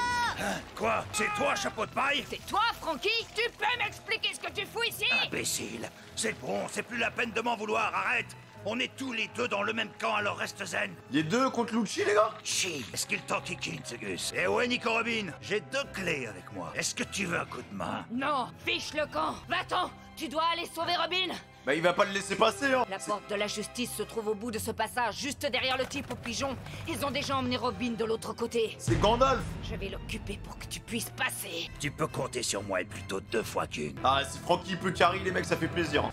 Quoi? C'est toi, chapeau de paille? C'est toi, Francky? Tu peux m'expliquer ce que tu fous ici? Imbécile! C'est bon, c'est plus la peine de m'en vouloir, arrête! On est tous les deux dans le même camp, alors reste zen. Les deux contre Lucci, les gars? Chi, est-ce qu'il t'enquiquine, ce gus? Eh ouais, Nico Robin, j'ai 2 clés avec moi. Est-ce que tu veux un coup de main? Non, fiche le camp. Va-t'en, tu dois aller sauver Robin. Bah, il va pas le laisser passer, hein. La porte de la justice se trouve au bout de ce passage, juste derrière le type au pigeon. Ils ont déjà emmené Robin de l'autre côté. C'est Gandalf. Je vais l'occuper pour que tu puisses passer. Tu peux compter sur moi et plutôt 2 fois qu'une. Ah, si Francky peut carry, les mecs, ça fait plaisir. Hein.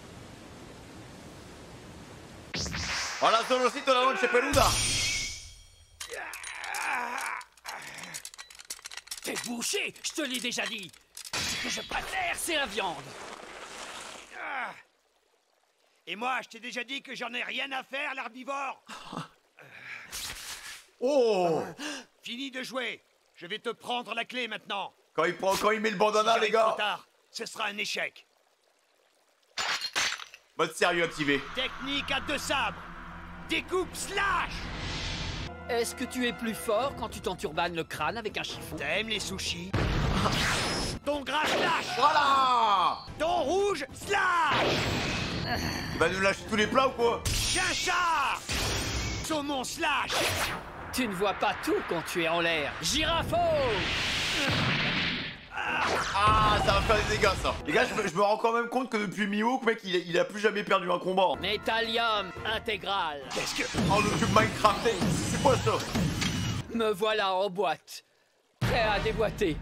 Hola, solocito la noche peluda. T'es bouché, je te l'ai déjà dit. Ce que je préfère, c'est la viande. Et moi, je t'ai déjà dit que j'en ai rien à faire, l'herbivore. Oh! Fini de jouer. Je vais te prendre la clé maintenant. Quand il met le bandana, Si les j'arrive gars. trop tard, ce sera un échec. Mode sérieux activé. Technique à 2 sabres. Découpe slash. Est-ce que tu es plus fort quand tu t'enturbanes le crâne avec un chiffon? T'aimes les sushis? Ton gras slash. Voilà! Ton rouge slash. Il va nous lâcher tous les plats ou quoi? Chinchard. Saumon slash. Tu ne vois pas tout quand tu es en l'air. Girafo! Ah, ça va faire des dégâts, ça. Les gars, je me rends quand même compte que depuis Mihawk, mec, il a plus jamais perdu un combat. Métallium intégral. Qu'est-ce que... Oh, le cube Minecraft, c'est quoi ça? Me voilà en boîte. Prêt à déboîter.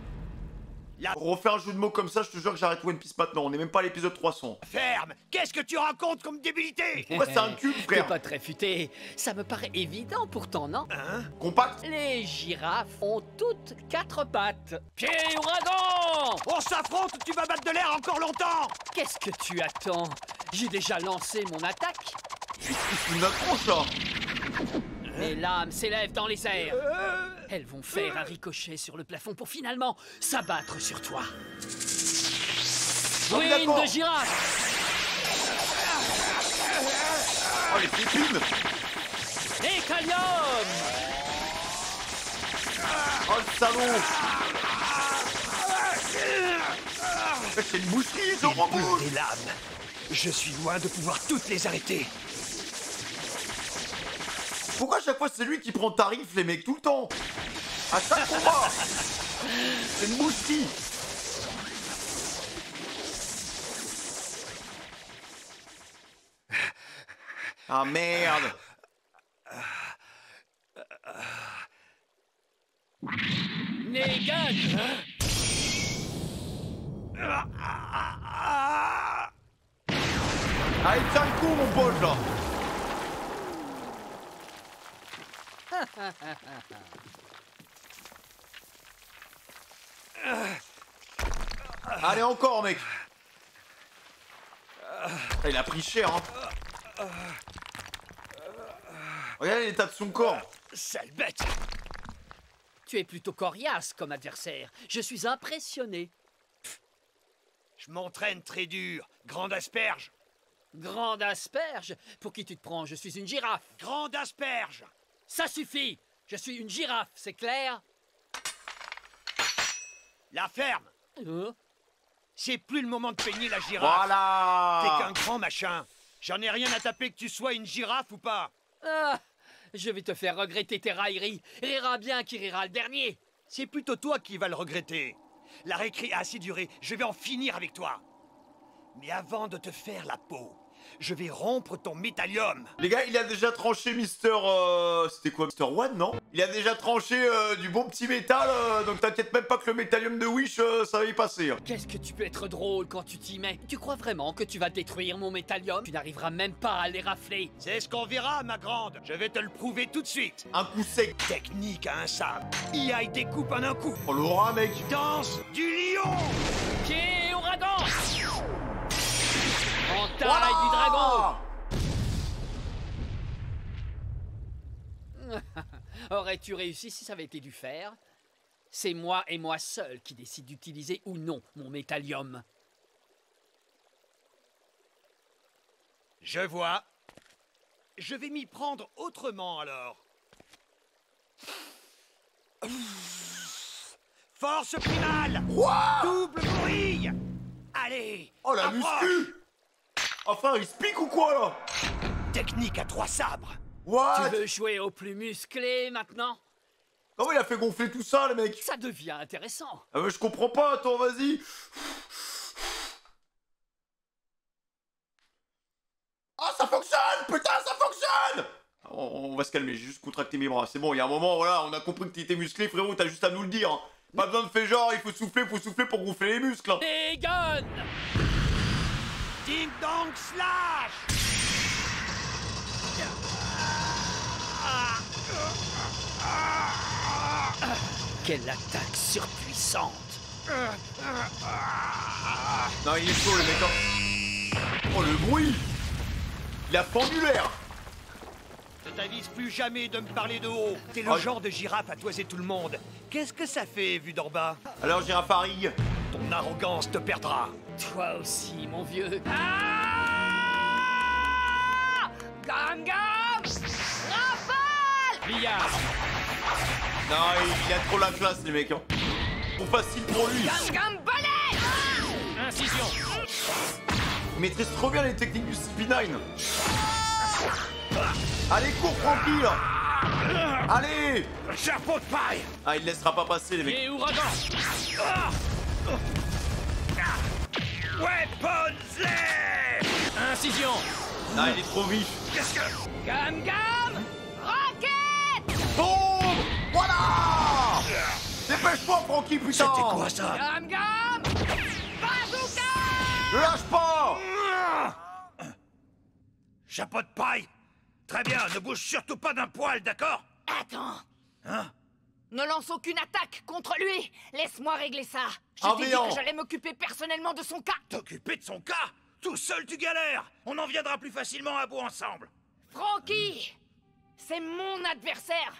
Refaire un jeu de mots comme ça, je te jure que j'arrête One Piece maintenant. On est même pas à l'épisode 300. Ferme. Qu'est-ce que tu racontes comme débilité? Pourquoi c'est un cube, frère? T'es pas très futé. Ça me paraît évident pourtant, non? Hein? Compact? Les girafes ont toutes 4 pattes. Pied ouragan! On s'affronte ou tu vas battre de l'air encore longtemps? Qu'est-ce que tu attends? J'ai déjà lancé mon attaque. Une tronche, là. Les lames s'élèvent dans les airs. Elles vont faire un ricochet sur le plafond pour finalement s'abattre sur toi. Wind de girafe! Oh, les pépines! Écalium! Oh, le salaud! C'est une boucherie, ils en rebouche! Les lames. Je suis loin de pouvoir toutes les arrêter. Pourquoi à chaque fois c'est lui qui prend tarif, les mecs, tout le temps? À chaque combat! C'est une boucherie! Ah merde! Negan! Allez, tiens le coup, mon pote, là! Allez, encore, mec! Ah, il a pris cher, hein! Regardez l'état de son corps! Sale bête! Tu es plutôt coriace comme adversaire. Je suis impressionné. Je m'entraîne très dur. Grande asperge. Grande asperge? Pour qui tu te prends? Je suis une girafe. Grande asperge. Ça suffit. Je suis une girafe, c'est clair? La ferme. C'est plus le moment de peigner la girafe. Voilà! T'es qu'un grand machin. J'en ai rien à taper que tu sois une girafe ou pas. Ah, Je vais te faire regretter tes railleries. Rira bien qui rira le dernier. C'est plutôt toi qui vas le regretter. La récré a assez duré, je vais en finir avec toi. Mais avant de te faire la peau, je vais rompre ton métallium. Les gars, il a déjà tranché Mister... C'était quoi, Mister One, non? Il a déjà tranché du bon petit métal, donc t'inquiète même pas que le métallium de Wish, ça va y passer. Hein. Qu'est-ce que tu peux être drôle quand tu t'y mets? Tu crois vraiment que tu vas détruire mon métallium? Tu n'arriveras même pas à les rafler. C'est ce qu'on verra, ma grande. Je vais te le prouver tout de suite. Un coup sec. Technique à un sabre. IA découpe en un coup. Oh l'aura, mec. Danse du lion. Pied ouragan. Entaille du dragon. Aurais-tu réussi si ça avait été du fer? C'est moi et moi seul qui décide d'utiliser ou non mon métallium. Je vois. Je vais m'y prendre autrement alors. Force primale. Double bourrille. Allez. Oh la muscu. Enfin, il se pique ou quoi là? Technique à 3 sabres. What? Tu veux jouer au plus musclé maintenant? Comment il a fait gonfler tout ça, le mec? Ça devient intéressant. Ah mais je comprends pas, attends, vas-y. Ah, ça fonctionne! Putain, ça fonctionne! On va se calmer, j'ai juste contracté mes bras. C'est bon, il y a un moment, voilà, on a compris que t'étais musclé, frérot, t'as juste à nous le dire. Hein. Pas besoin de faire genre, il faut souffler pour gonfler les muscles. Hein. Et gun! Ding dong slash! Quelle attaque surpuissante! Non, il est chaud, le mec. Hein. Oh, le bruit! Il a fendu l'air! Ne t'avise plus jamais de me parler de haut. T'es le genre de girafe à toiser tout le monde. Qu'est-ce que ça fait, vu d'en bas? Alors, girafarie. Ton arrogance te perdra. Toi aussi, mon vieux. Gam Gam! Rafale! Billard. Non, il a trop la classe, les mecs. Hein. Trop facile pour lui. Gam Gam balai! Incision. Il maîtrise trop bien les techniques du CP9. Allez, cours, Francky, là. Allez. Chapeau de paille. Ah, il laissera pas passer, les mecs. Et ouragan. Weapon Z! Incision. Ah, il est trop vif. Qu'est-ce que... Gam Gam! Rocket! Boum! Voilà! Dépêche-toi, Francky, putain! C'était quoi, ça? Gam Gam! Bazooka! Ne lâche pas! Chapeau de paille. Très bien, ne bouge surtout pas d'un poil, d'accord? Attends. Hein? Ne lance aucune attaque contre lui. Laisse-moi régler ça. Je t'ai dit que j'allais m'occuper personnellement de son cas. T'occuper de son cas? Tout seul, tu galères. On en viendra plus facilement à bout ensemble. Francky! C'est mon adversaire.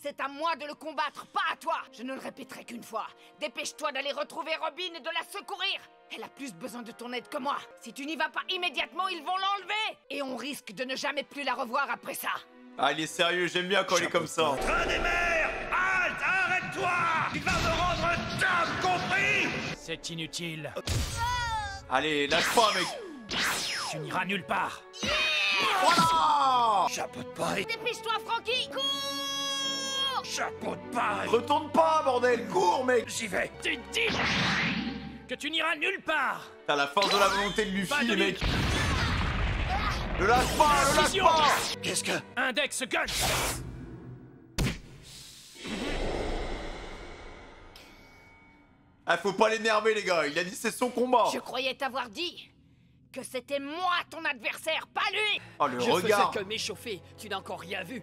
C'est à moi de le combattre, pas à toi. Je ne le répéterai qu'une fois. Dépêche-toi d'aller retrouver Robin et de la secourir. Elle a plus besoin de ton aide que moi. Si tu n'y vas pas immédiatement, ils vont l'enlever. Et on risque de ne jamais plus la revoir après ça. Ah, il est sérieux, j'aime bien quand il est comme ça. Train des mers! Halte! Arrête-toi! Il va me rendre dingue, compris? C'est inutile. Allez, lâche pas, mec. Tu n'iras nulle part. Voilà! Chapeau de paille. Dépêche-toi, Francky! Cours! Chapeau de paille. Retourne pas, bordel! Cours, mec! J'y vais. Tu dis que tu n'iras nulle part. T'as la force de la volonté de Luffy, Pas de les mecs. lutte. Ne lâche pas, ne lâche Incision. pas! Qu'est-ce que... Index gun. Ah, faut pas l'énerver, les gars. Il a dit c'est son combat. Je croyais t'avoir dit que c'était moi ton adversaire, pas lui. Oh, le Je regard. faisais que m'échauffer. Tu n'as encore rien vu.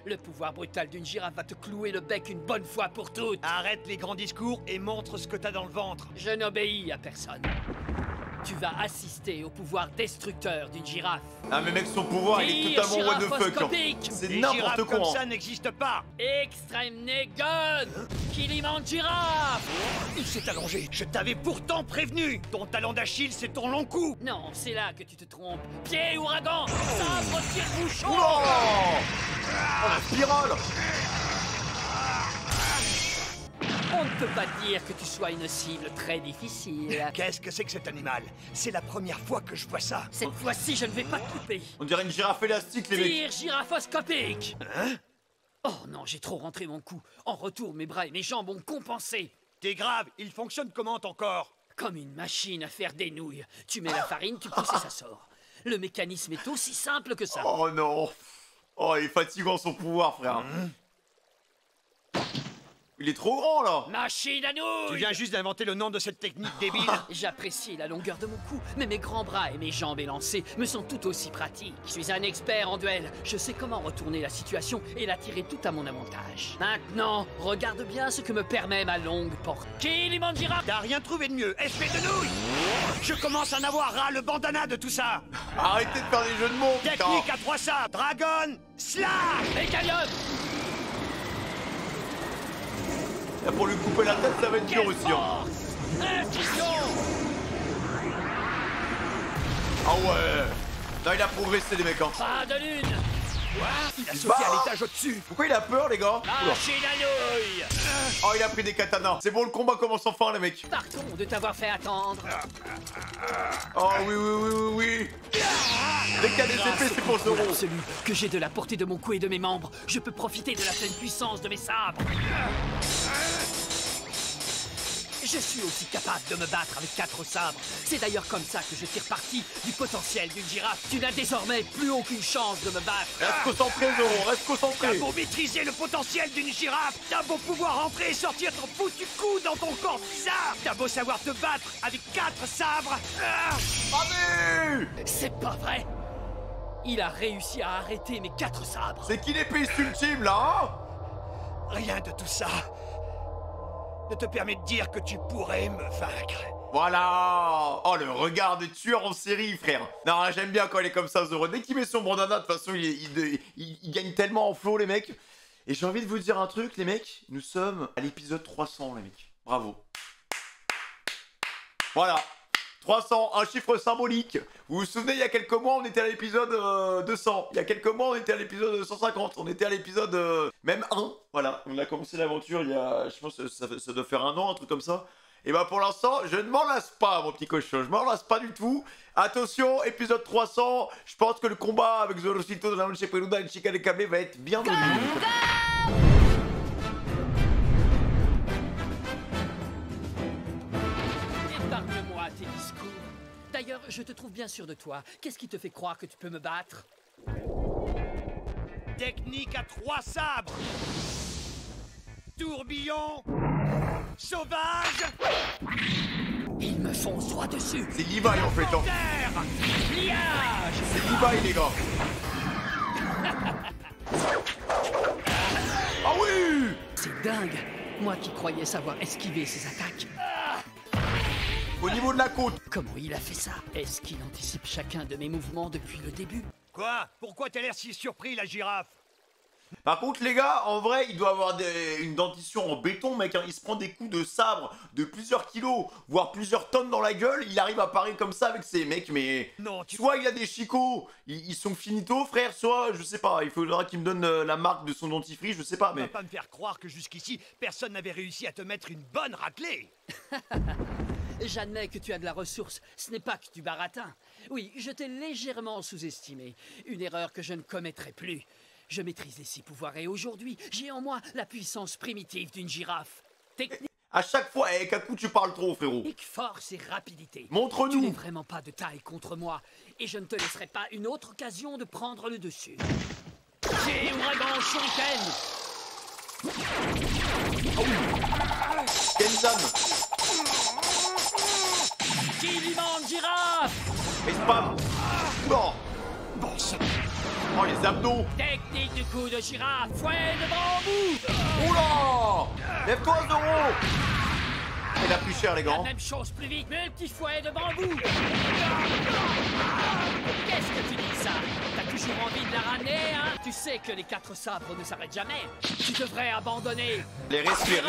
Le pouvoir brutal d'une girafe va te clouer le bec une bonne fois pour toutes. Arrête les grands discours et montre ce que t'as dans le ventre. Je n'obéis à personne. Tu vas assister au pouvoir destructeur d'une girafe. Ah, mais mec, son pouvoir, il est Tir totalement what the fuck. Hein. giraphoscopique. C'est Des n'importe girafes quoi. comme Hein. ça n'existe pas. Extreme Gun Killiman girafe. Il s'est allongé. Je t'avais pourtant prévenu. Ton talon d'Achille, c'est ton long cou. Non, c'est là que tu te trompes. Pied ouragan. Sabre tire-bouchon. Oh, la spirale. On ne peut pas dire que tu sois une cible très difficile. Qu'est-ce que c'est que cet animal? C'est la première fois que je vois ça. Cette fois-ci, je ne vais pas te couper. On dirait une girafe élastique, les mecs. Tir giraphoscopique. Hein? Oh non, j'ai trop rentré mon coup. En retour, mes bras et mes jambes ont compensé. T'es grave, il fonctionne comment ton corps? Comme une machine à faire des nouilles. Tu mets la farine, tu pousses et ça sort. Le mécanisme est aussi simple que ça. Oh non. Oh, il est fatigant son pouvoir, frère. Il est trop grand, là. Machine à nouilles! Tu viens juste d'inventer le nom de cette technique débile. J'apprécie la longueur de mon cou, mais mes grands bras et mes jambes élancées me sont tout aussi pratiques. Je suis un expert en duel. Je sais comment retourner la situation et la tirer tout à mon avantage. Maintenant, regarde bien ce que me permet ma longue porte. Kilimanjaro! T'as rien trouvé de mieux, espèce de nouille! Je commence à en avoir ras le bandana de tout ça. Arrêtez de faire des jeux de mots, putain. Technique à 3 sabres, Dragon, Slash! Mécanium! Là, pour lui couper la tête, ça va être dur aussi. Hein. Ah ouais. Là, il a progressé, les mecs. Hein. Pas de lune! Il a sauté à l'étage au-dessus. Pourquoi il a peur, les gars? Machine à nouilles! Oh, il a pris des katanas. C'est bon, le combat commence enfin, les mecs. Pardon de t'avoir fait attendre. Oh oui, oui, oui, oui, oui. Dès qu'il y a des épées, c'est pour Zoro. Absolu, que j'ai de la portée de mon cou et de mes membres, je peux profiter de la pleine puissance de mes sabres. Je suis aussi capable de me battre avec 4 sabres. C'est d'ailleurs comme ça que je tire parti du potentiel d'une girafe. Tu n'as désormais plus aucune chance de me battre. Reste concentré, Zoro, reste concentré. T'as beau maîtriser le potentiel d'une girafe, t'as beau pouvoir entrer et sortir ton foutu cou dans ton corps bizarre, t'as beau savoir te battre avec 4 sabres. Allez! C'est pas vrai. Il a réussi à arrêter mes 4 sabres. C'est qui l'épée ultime, là, hein? Rien de tout ça ne te permet de dire que tu pourrais me vaincre. Voilà. Oh, le regard de tueur en série, frère. Non, j'aime bien quand il est comme ça, Zoro. Dès qu'il met son bandana, de toute façon, il gagne tellement en flow, les mecs. Et j'ai envie de vous dire un truc, les mecs. Nous sommes à l'épisode 300, les mecs. Bravo. Voilà. 300, un chiffre symbolique. Vous vous souvenez, il y a quelques mois, on était à l'épisode 200. Il y a quelques mois, on était à l'épisode 150. On était à l'épisode même 1. Voilà, on a commencé l'aventure il y a, je pense que ça doit faire 1 an, un truc comme ça. Et bah pour l'instant, je ne m'en lasse pas, mon petit cochon. Je m'en lasse pas du tout. Attention, épisode 300. Je pense que le combat avec Zorocito de la Manche Peluda et Chica de Câblé va être bien donné. Épargne-moi tes discours. D'ailleurs, je te trouve bien sûr de toi. Qu'est-ce qui te fait croire que tu peux me battre? Technique à 3 sabres. Tourbillon. Sauvage. Ils me foncent droit dessus. C'est Levi en fait. Hein. Liage. C'est Levi, les gars. Ah oui! C'est dingue. Moi qui croyais savoir esquiver ses attaques. Au niveau de la côte. Comment il a fait ça? Est-ce qu'il anticipe chacun de mes mouvements depuis le début? Quoi? Pourquoi t'as l'air si surpris, la girafe? Par contre, les gars, en vrai, il doit avoir une dentition en béton, mec. Hein. Il se prend des coups de sabre de plusieurs kilos, voire plusieurs tonnes dans la gueule. Il arrive à parer comme ça avec ces mecs, mais... Non, soit il a des chicots, ils sont finito, frère, soit, je sais pas, il faudra qu'il me donne la marque de son dentifrice, je sais pas, mais... Tu vas pas me faire croire que jusqu'ici, personne n'avait réussi à te mettre une bonne raclée. J'admets que tu as de la ressource, ce n'est pas que du baratin. Oui, je t'ai légèrement sous-estimé, une erreur que je ne commettrai plus. Je maîtrise les 6 pouvoirs et aujourd'hui, j'ai en moi la puissance primitive d'une girafe. Technique... À chaque fois, avec un coup, tu parles trop, frérot. Force et rapidité. Montre-nous. Tu n'es vraiment pas de taille contre moi, et je ne te laisserai pas une autre occasion de prendre le dessus. J'ai ouragan Shuriken. Kenzan. Kiliman girafe. Et spam. Non. Bon sang. Oh, les abdos. Technique du coup de girafe. Fouet de bambou. Oula. Lève-toi, Zoro. Il a plus cher, les gars. La même chose plus vite, mais un petit fouet de bambou. Qu'est-ce que tu dis ça? T'as toujours envie de la ramener, hein? Tu sais que les 4 sabres ne s'arrêtent jamais. Tu devrais abandonner. Les respire.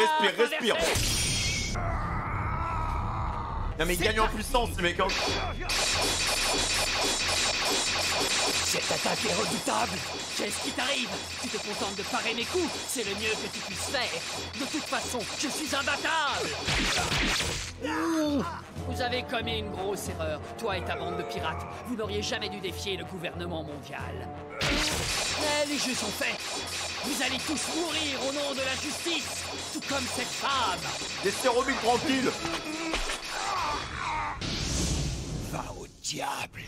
Non mais il gagne en puissance, ces mecs. Hein. Cette attaque est redoutable. Qu'est-ce qui t'arrive? Tu te contentes de parer mes coups. C'est le mieux que tu puisses faire. De toute façon, je suis imbattable. Vous avez commis une grosse erreur. Toi et ta bande de pirates. Vous n'auriez jamais dû défier le gouvernement mondial. Mais les jeux sont faits. Vous allez tous mourir au nom de la justice, tout comme cette femme. Laissez Robin tranquille. Va au diable.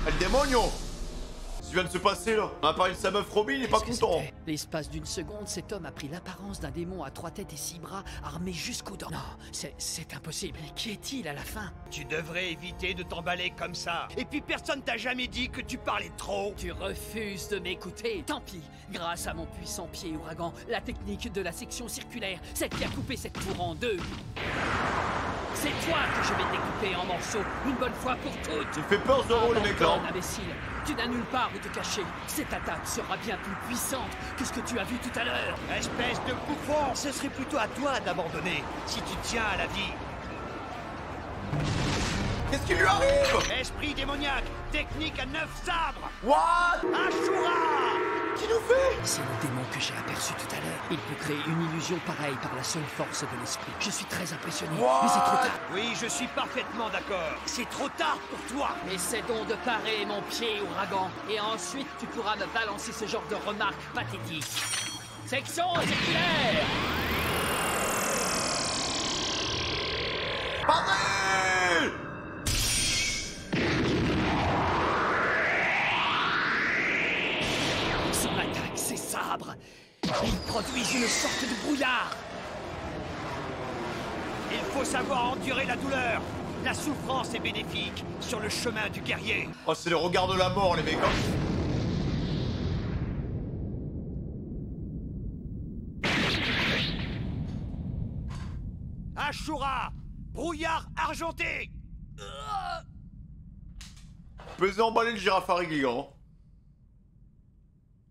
Le démonion. Ce qui vient de se passer là. On a parlé de sa meuf Robin, il est pas content. L'espace d'une seconde, cet homme a pris l'apparence d'un démon à 3 têtes et 6 bras, armé jusqu'aux dents. Non, c'est impossible. Qui est-il à la fin? Tu devrais éviter de t'emballer comme ça. Et puis personne t'a jamais dit que tu parlais trop. Tu refuses de m'écouter. Tant pis. Grâce à mon puissant pied ouragan, la technique de la section circulaire, celle qui a coupé cette tour en deux. C'est toi que je vais découper en morceaux, une bonne fois pour toutes. Tu fais peur, Zoro, le mec là. Imbécile, tu n'as nulle part où te cacher. Cette attaque sera bien plus puissante que ce que tu as vu tout à l'heure. Espèce de bouffon, ce serait plutôt à toi d'abandonner, si tu tiens à la vie. Qu'est-ce qui lui arrive? Esprit démoniaque, technique à 9 sabres. What? Ashura! Qui nous fait? C'est le démon que j'ai aperçu tout à l'heure. Il peut créer une illusion pareille par la seule force de l'esprit. Je suis très impressionné, mais c'est trop tard. Oui, je suis parfaitement d'accord. C'est trop tard pour toi. Essaie donc de parer mon pied ouragan, et ensuite tu pourras me balancer ce genre de remarques pathétiques. Section circulaire! Paré! Son attaque, ses sabres, ils produisent une sorte de brouillard. Il faut savoir endurer la douleur. La souffrance est bénéfique sur le chemin du guerrier. Oh, c'est le regard de la mort, les mecs. Hein. Ashura, brouillard argenté. Pesez emballer le girafe à régler, hein.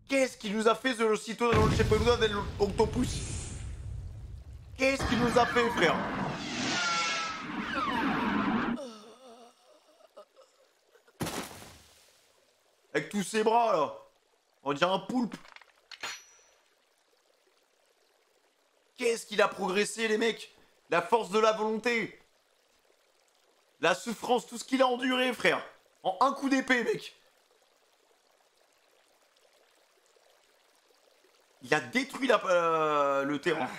Qu'est-ce qu'il nous a fait, Velocito, dans le Chepelua del Octopus? Qu'est-ce qu'il nous a fait, frère? Avec tous ses bras, là. On dirait un poulpe. Qu'est-ce qu'il a progressé, les mecs? La force de la volonté. La souffrance, tout ce qu'il a enduré, frère. En un coup d'épée, mec. Il a détruit le terrain.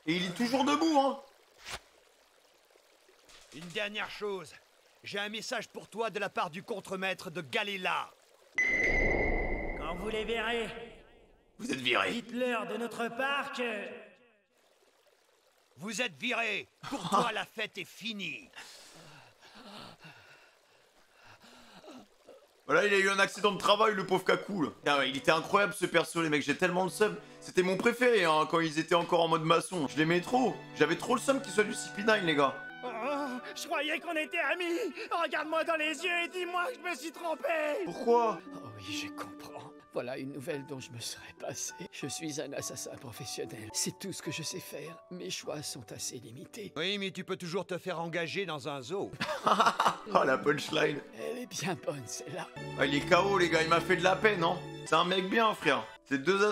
Et il est toujours debout, hein. Une dernière chose. J'ai un message pour toi de la part du contremaître de Galela. Quand vous les verrez, vous êtes viré. Dites-leur de notre part que... Vous êtes viré. Pour toi, la fête est finie. Voilà, il a eu un accident de travail, le pauvre Kaku, là. Ah, il était incroyable, ce perso, les mecs. J'ai tellement le seum. C'était mon préféré, hein, quand ils étaient encore en mode maçon. Je l'aimais trop. J'avais trop le seum qu'il soit du CP9, les gars. Oh, je croyais qu'on était amis. Regarde-moi dans les yeux et dis-moi que je me suis trompé. Pourquoi? Oh oui, je comprends. Voilà une nouvelle dont je me serais passé. Je suis un assassin professionnel. C'est tout ce que je sais faire. Mes choix sont assez limités. Oui, mais tu peux toujours te faire engager dans un zoo. Oh, la punchline. Elle est bien bonne, celle-là. Ah, il est KO, les gars. Il m'a fait de la peine, hein. C'est un mec bien, frère. C'est deux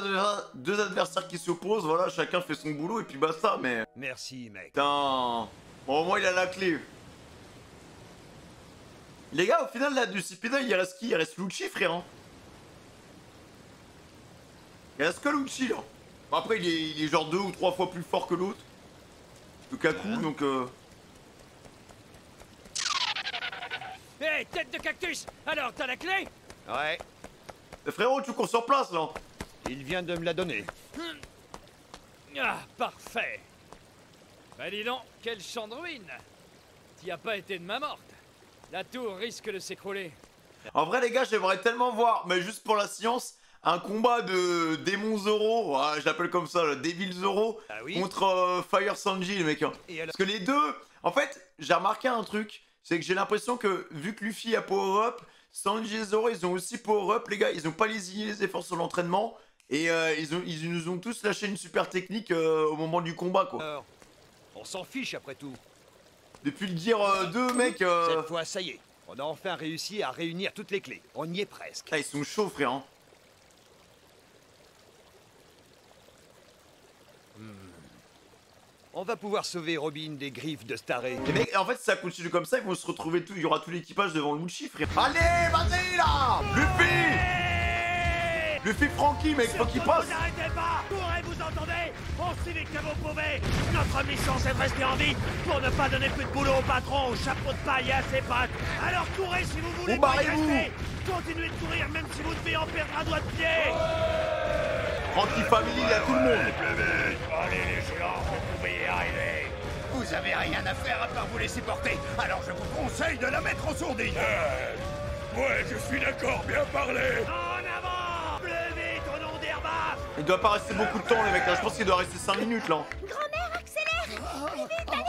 adversaires qui s'opposent. Voilà, chacun fait son boulot et puis basta, mais... Merci, mec. Putain. Bon, au moins, il a la clé. Les gars, au final, là, du CP9, il reste qui? Il reste Lucci, frère, hein. Il reste que Lucci, là. Bon, après, il est genre 2 ou 3 fois plus fort que l'autre. Le Kaku, donc... Hé, tête de cactus! Alors, t'as la clé? Ouais. Frérot, tu cours sur place, là. Il vient de me la donner. Ah, parfait. Bah dis donc, quel champ de ruines! T'y as pas été de main morte. La tour risque de s'écrouler. En vrai, les gars, j'aimerais tellement voir, mais juste pour la science, un combat de démon Zoro, ouais, je l'appelle comme ça, le Devil Zoro, contre Fire Sanji, les mecs. Hein. Parce que les deux, en fait, j'ai remarqué un truc, c'est que j'ai l'impression que, vu que Luffy a Power Up, Sanji et Zoro, ils ont aussi Power Up, les gars, ils ont pas lésiné les efforts sur l'entraînement, et ils nous ont tous lâché une super technique au moment du combat, quoi. Alors, on s'en fiche après tout. Depuis le dire 2, mec... Cette fois, ça y est, on a enfin réussi à réunir toutes les clés. On y est presque. Ah, ils sont chauds, frère, hein. On va pouvoir sauver Robin des griffes de Staré. Les mecs, en fait, si ça continue comme ça, ils vont se retrouver tout. Il y aura tout l'équipage devant Lucci, frère. Allez, vas-y là! Luffy! Luffy, Franky, mec, faut qu'il passe! Vous arrêtez pas! Courez, vous entendez? Aussi vite que vous pouvez! Notre mission, c'est de rester en vie pour ne pas donner plus de boulot au patron, au chapeau de paille et à ses potes! Alors courez si vous voulez pas y rester! Continuez de courir même si vous devez en perdre un doigt de pied! Franky Family, il y a tout le monde! Allez les géants, vous pouvez y arriver! Vous avez rien à faire à part vous laisser porter, alors je vous conseille de la mettre en sourdine! Ouais, je suis d'accord, bien parlé! En avant! Plus vite au nom d'Herba! Il doit pas rester beaucoup de temps, les mecs, là. Je pense qu'il doit rester 5 minutes, là. Grand-mère, accélère! Plus vite, allez!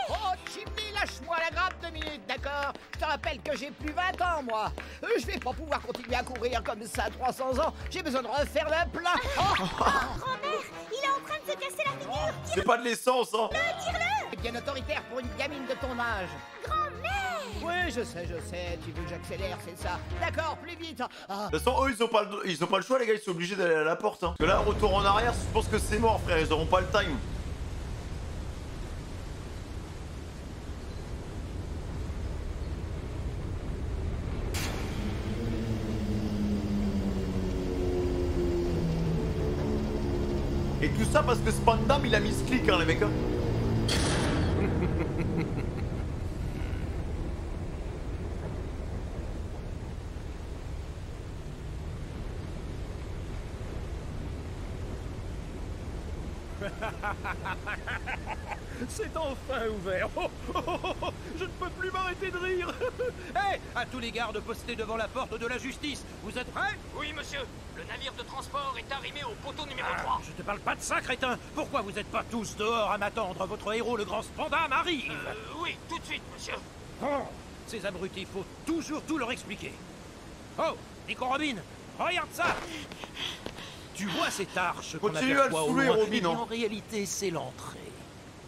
Oh, Jimmy, lâche-moi la grappe 2 minutes, d'accord? Je te rappelle que j'ai plus 20 ans, moi. Je vais pas pouvoir continuer à courir comme ça 300 ans. J'ai besoin de refaire le plein. Grand-mère, il est en train de se casser la figure! C'est pas de l'essence, hein! Tire-le! C'est bien autoritaire pour une gamine de ton âge. Grand-mère! Oui, je sais, tu veux que j'accélère, c'est ça. D'accord, plus vite. Ah. De toute façon, eux, ils ont pas le choix, les gars, ils sont obligés d'aller à la porte, hein. Parce que là, retour en arrière, je pense que c'est mort, frère, ils auront pas le time. Et tout ça parce que Spandam, il a mis ce clic, hein, les mecs, hein. C'est enfin ouvert. Je ne peux plus m'arrêter de rire. Hé, à tous les gardes postés devant la porte de la justice, vous êtes prêts? Oui, monsieur. Le navire de transport est arrimé au poteau numéro 3. Je te parle pas de ça, crétin. Pourquoi vous êtes pas tous dehors à m'attendre? Votre héros, le grand Spandam, arrive. Oui, tout de suite, monsieur. Oh, ces abrutis, faut toujours tout leur expliquer. Oh, Nico Robin, regarde ça. Tu vois cette arche qu'on Continue à le aperçoit au saouler, loin? Robin, Eh bien, hein. en réalité, c'est l'entrée.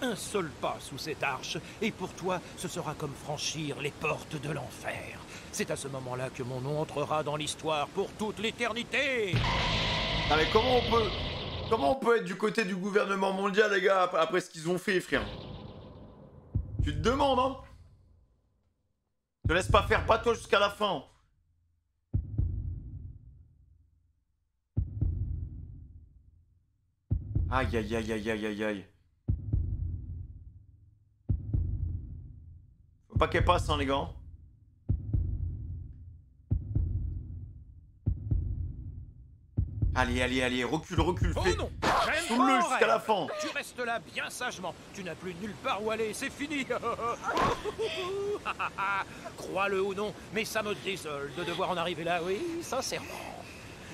Un seul pas sous cette arche, et pour toi, ce sera comme franchir les portes de l'enfer. C'est à ce moment-là que mon nom entrera dans l'histoire pour toute l'éternité. Ah mais comment on peut être du côté du gouvernement mondial, les gars, après ce qu'ils ont fait, frère? Tu te demandes, hein? Te laisse pas faire, pas toi jusqu'à la fin. Aïe aïe aïe aïe aïe aïe aïe. Faut pas qu'elle passe, hein, les gars. Allez, allez, allez, recule, recule, Oh fais. non, Soule-le jusqu'à la fin. Tu restes là bien sagement. Tu n'as plus nulle part où aller, c'est fini. Crois-le ou non, mais ça me désole de devoir en arriver là, oui, sincèrement.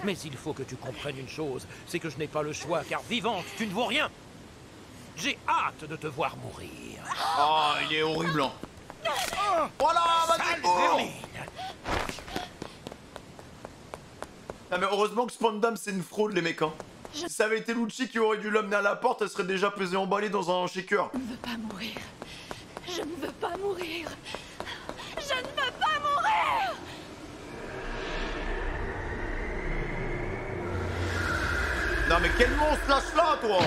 Mais il faut que tu comprennes une chose, c'est que je n'ai pas le choix, car vivante, tu ne vaux rien. J'ai hâte de te voir mourir. Oh, il est horrible, hein. Voilà, vas-y, go. Ah mais heureusement que Spandam c'est une fraude, les mecs, hein. Si ça avait été Lucci qui aurait dû l'amener à la porte, elle serait déjà pesée emballée dans un shaker. Je ne veux pas mourir. Je ne veux pas mourir. Je ne veux pas mourir. Non mais quel monstre lâche là, toi.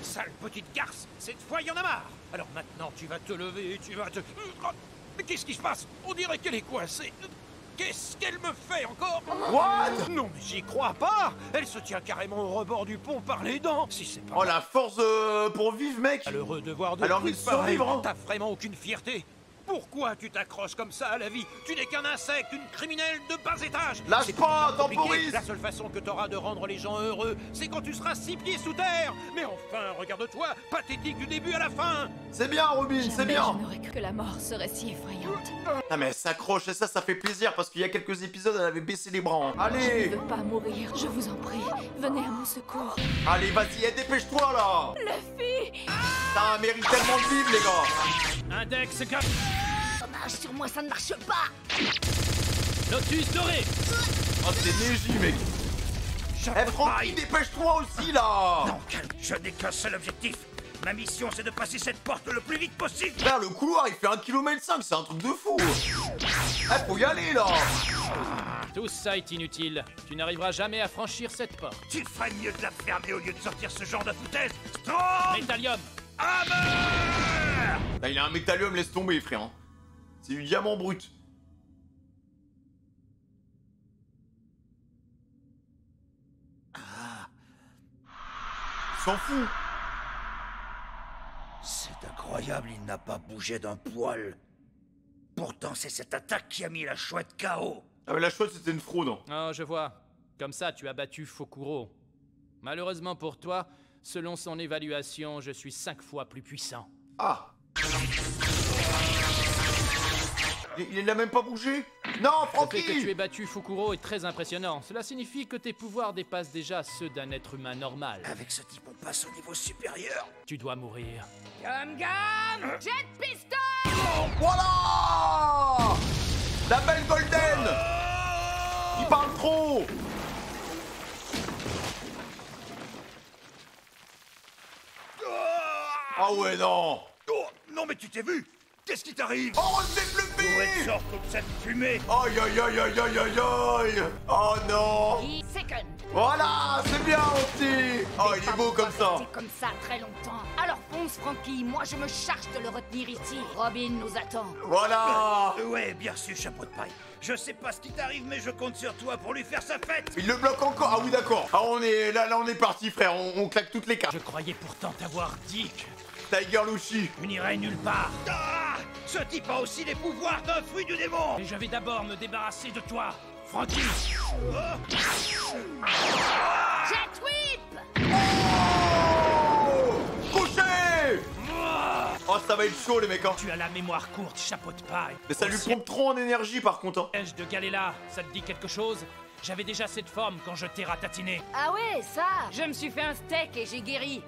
Sale petite garce, cette fois il y en a marre. Alors maintenant tu vas te lever et tu vas te... Mais qu'est-ce qui se passe? On dirait qu'elle est coincée. Qu'est-ce qu'elle me fait encore? What? Non mais j'y crois pas. Elle se tient carrément au rebord du pont par les dents. Si c'est pas... Oh la force pour vivre, mec. Malheureux de voir de Alors plus mais survivre, hein. T'as vraiment aucune fierté? Pourquoi tu t'accroches comme ça à la vie? Tu n'es qu'un insecte, une criminelle de bas étage. Lâche pas, compliqué. temporise. La seule façon que t'auras de rendre les gens heureux, c'est quand tu seras 6 pieds sous terre. Mais enfin, regarde-toi, pathétique du début à la fin. C'est bien, Robin, c'est Jamais bien. je n'aurais cru que la mort serait si effrayante. Ah mais elle s'accroche et ça fait plaisir parce qu'il y a quelques épisodes, elle avait baissé les bras, hein. Je Allez. ne veux pas mourir, je vous en prie. Venez à mon secours. Allez, vas-y, dépêche-toi, là. Luffy! Ça mérite tellement de vivre, les gars. Index 4. Sur moi, ça ne marche pas. Lotus doré. Oh, c'est Neji, mec. Eh, Franky, dépêche-toi aussi, là. Non, calme, je n'ai qu'un seul objectif. Ma mission, c'est de passer cette porte le plus vite possible. Frère, le couloir, il fait 1,5 km, c'est un truc de fou. Eh, faut y aller, là. Tout ça est inutile. Tu n'arriveras jamais à franchir cette porte. Tu ferais mieux de la fermer au lieu de sortir ce genre de foutaise. Strong Métallium. Hammer. Bah, il a un métallium, laisse tomber, frère. Hein. C'est du diamant brut. S'en fout. C'est incroyable, il n'a pas bougé d'un poil. Pourtant, c'est cette attaque qui a mis la chouette KO. Ah mais la chouette, c'était une fraude. Hein. Oh, je vois. Comme ça, tu as battu Fokuro. Malheureusement pour toi, selon son évaluation, je suis 5 fois plus puissant. Ah. Il n'a même pas bougé. Non, Francky. Le fait que tu aies battu Fukuro est très impressionnant. Cela signifie que tes pouvoirs dépassent déjà ceux d'un être humain normal. Avec ce type, on passe au niveau supérieur. Tu dois mourir. Gum Gum, Jet Pistol. Voilà. La belle Golden. Il parle trop. Ah ouais, non. Oh, non mais tu t'es vu. Qu'est-ce qui t'arrive? Oh, c'est Fluffy! D'où elle sort toute cette fumée? Aïe aïe aïe aïe aïe aïe aïe! Oh non! Voilà, c'est bien aussi! Oh, il est beau comme ça! C'est comme ça très longtemps. Alors fonce, Francky, moi je me charge de le retenir ici. Robin nous attend. Voilà! Ouais, bien sûr, chapeau de paille. Je sais pas ce qui t'arrive, mais je compte sur toi pour lui faire sa fête! Il le bloque encore! Ah oui, d'accord! Ah, on est là, on est parti, frère, on claque toutes les cartes! Je croyais pourtant t'avoir dit que... Tiger Lucy! Tu n'irais nulle part! Ah! Ce type a aussi les pouvoirs d'un fruit du démon! Mais je vais d'abord me débarrasser de toi, Francky! Jet Whip! Oh! Couché! Oh, ça va être chaud, les mecs, hein! Tu as la mémoire courte, chapeau de paille! Mais ça lui pompe trop en énergie, par contre, hein! Piège de Galéla, ça te dit quelque chose? J'avais déjà cette forme quand je t'ai ratatiné. Ah ouais, ça! Je me suis fait un steak et j'ai guéri.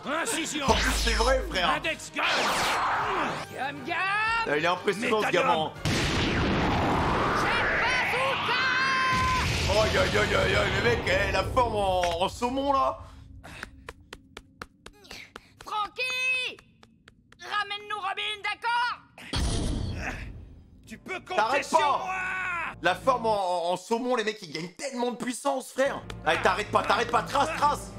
Incision! En plus, c'est vrai, frère! Index gun! Gum Gum! Il est impressionnant, ce gamin! Oh, aïe aïe aïe aïe aïe, les mecs, la forme en saumon, là! Francky! Ramène-nous Robin, d'accord? Tu peux compter T'arrêtes sur pas! moi! La forme en saumon, les mecs, ils gagnent tellement de puissance, frère! Allez, t'arrêtes pas, trace!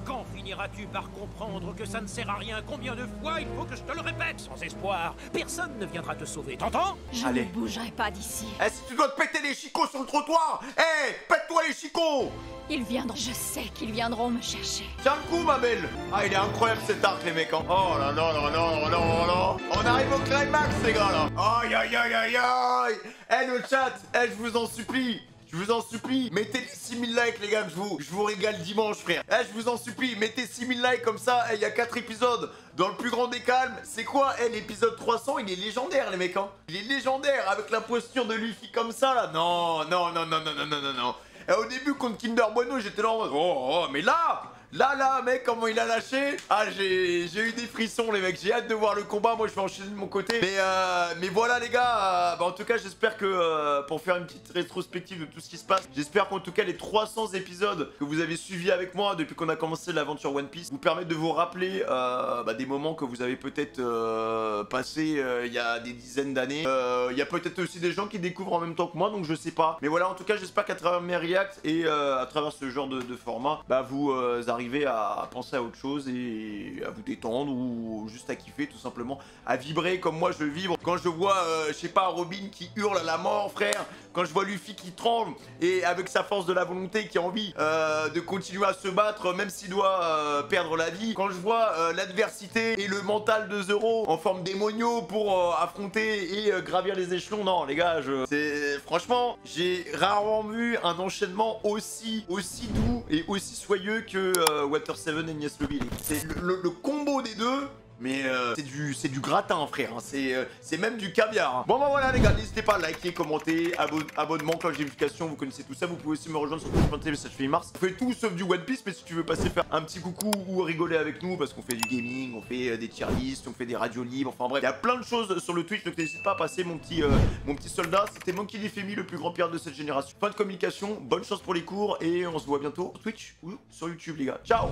Quand finiras-tu par comprendre que ça ne sert à rien? Combien de fois il faut que je te le répète? Sans espoir, personne ne viendra te sauver, t'entends? Je Allez. ne bougerai pas d'ici. Eh, si tu dois te péter les chicots sur le trottoir! Eh, pète-toi les chicots! Ils viendront. Je sais qu'ils viendront me chercher. Tiens le coup, ma belle! Ah, il est incroyable cet arc, les mecs, hein! Oh là là là là là là là! On arrive au climax, les gars, là! Aïe aïe aïe aïe aïe! Eh, le chat! Eh, je vous en supplie! Je vous en supplie, mettez les 6000 likes, les gars, je vous régale dimanche, frère. Eh, je vous en supplie, mettez 6000 likes comme ça. Eh, il y a 4 épisodes dans le plus grand des calmes. C'est quoi? Eh, l'épisode 300, il est légendaire, les mecs, hein. Il est légendaire avec la posture de Luffy comme ça, là. Non, non, non, non, non, non, non, non, non. Et au début, contre Kinder Bueno, j'étais là en mode, oh, mais là, mec, comment il a lâché? Ah, j'ai eu des frissons, les mecs. J'ai hâte de voir le combat. Moi, je vais enchaîner de mon côté. Mais voilà, les gars. Bah, en tout cas, j'espère que pour faire une petite rétrospective de tout ce qui se passe, j'espère qu'en tout cas, les 300 épisodes que vous avez suivis avec moi depuis qu'on a commencé l'aventure One Piece vous permettent de vous rappeler des moments que vous avez peut-être passés il y a des dizaines d'années. Il y a peut-être aussi des gens qui découvrent en même temps que moi, donc je sais pas. Mais voilà, en tout cas, j'espère qu'à travers mes reacts et à travers ce genre de format, bah, vous arrivez à penser à autre chose et à vous détendre ou juste à kiffer tout simplement, à vibrer comme moi je vibre quand je vois je sais pas, Robin qui hurle à la mort, frère, quand je vois Luffy qui tremble et avec sa force de la volonté qui a envie de continuer à se battre même s'il doit perdre la vie, quand je vois l'adversité et le mental de Zoro en forme démonio pour affronter et gravir les échelons. Non les gars, franchement j'ai rarement vu un enchaînement aussi doux et aussi soyeux que Water 7 et Enies Lobby. C'est le combo des deux. Mais c'est du gratin, frère, hein. C'est même du caviar, hein. Bon bah voilà les gars, n'hésitez pas à liker, commenter, abonnement, cloche de notification, vous connaissez tout ça. Vous pouvez aussi me rejoindre sur Twitch.tv, ça fait mars. On fait tout sauf du One Piece, mais si tu veux passer faire un petit coucou ou rigoler avec nous, parce qu'on fait du gaming, on fait des tier lists, on fait des radios libres, enfin bref, il y a plein de choses sur le Twitch, donc n'hésite pas à passer mon petit soldat. C'était Monkey D. Femi, le plus grand pirate de cette génération. Fin de communication, bonne chance pour les cours, et on se voit bientôt sur Twitch ou sur YouTube les gars. Ciao.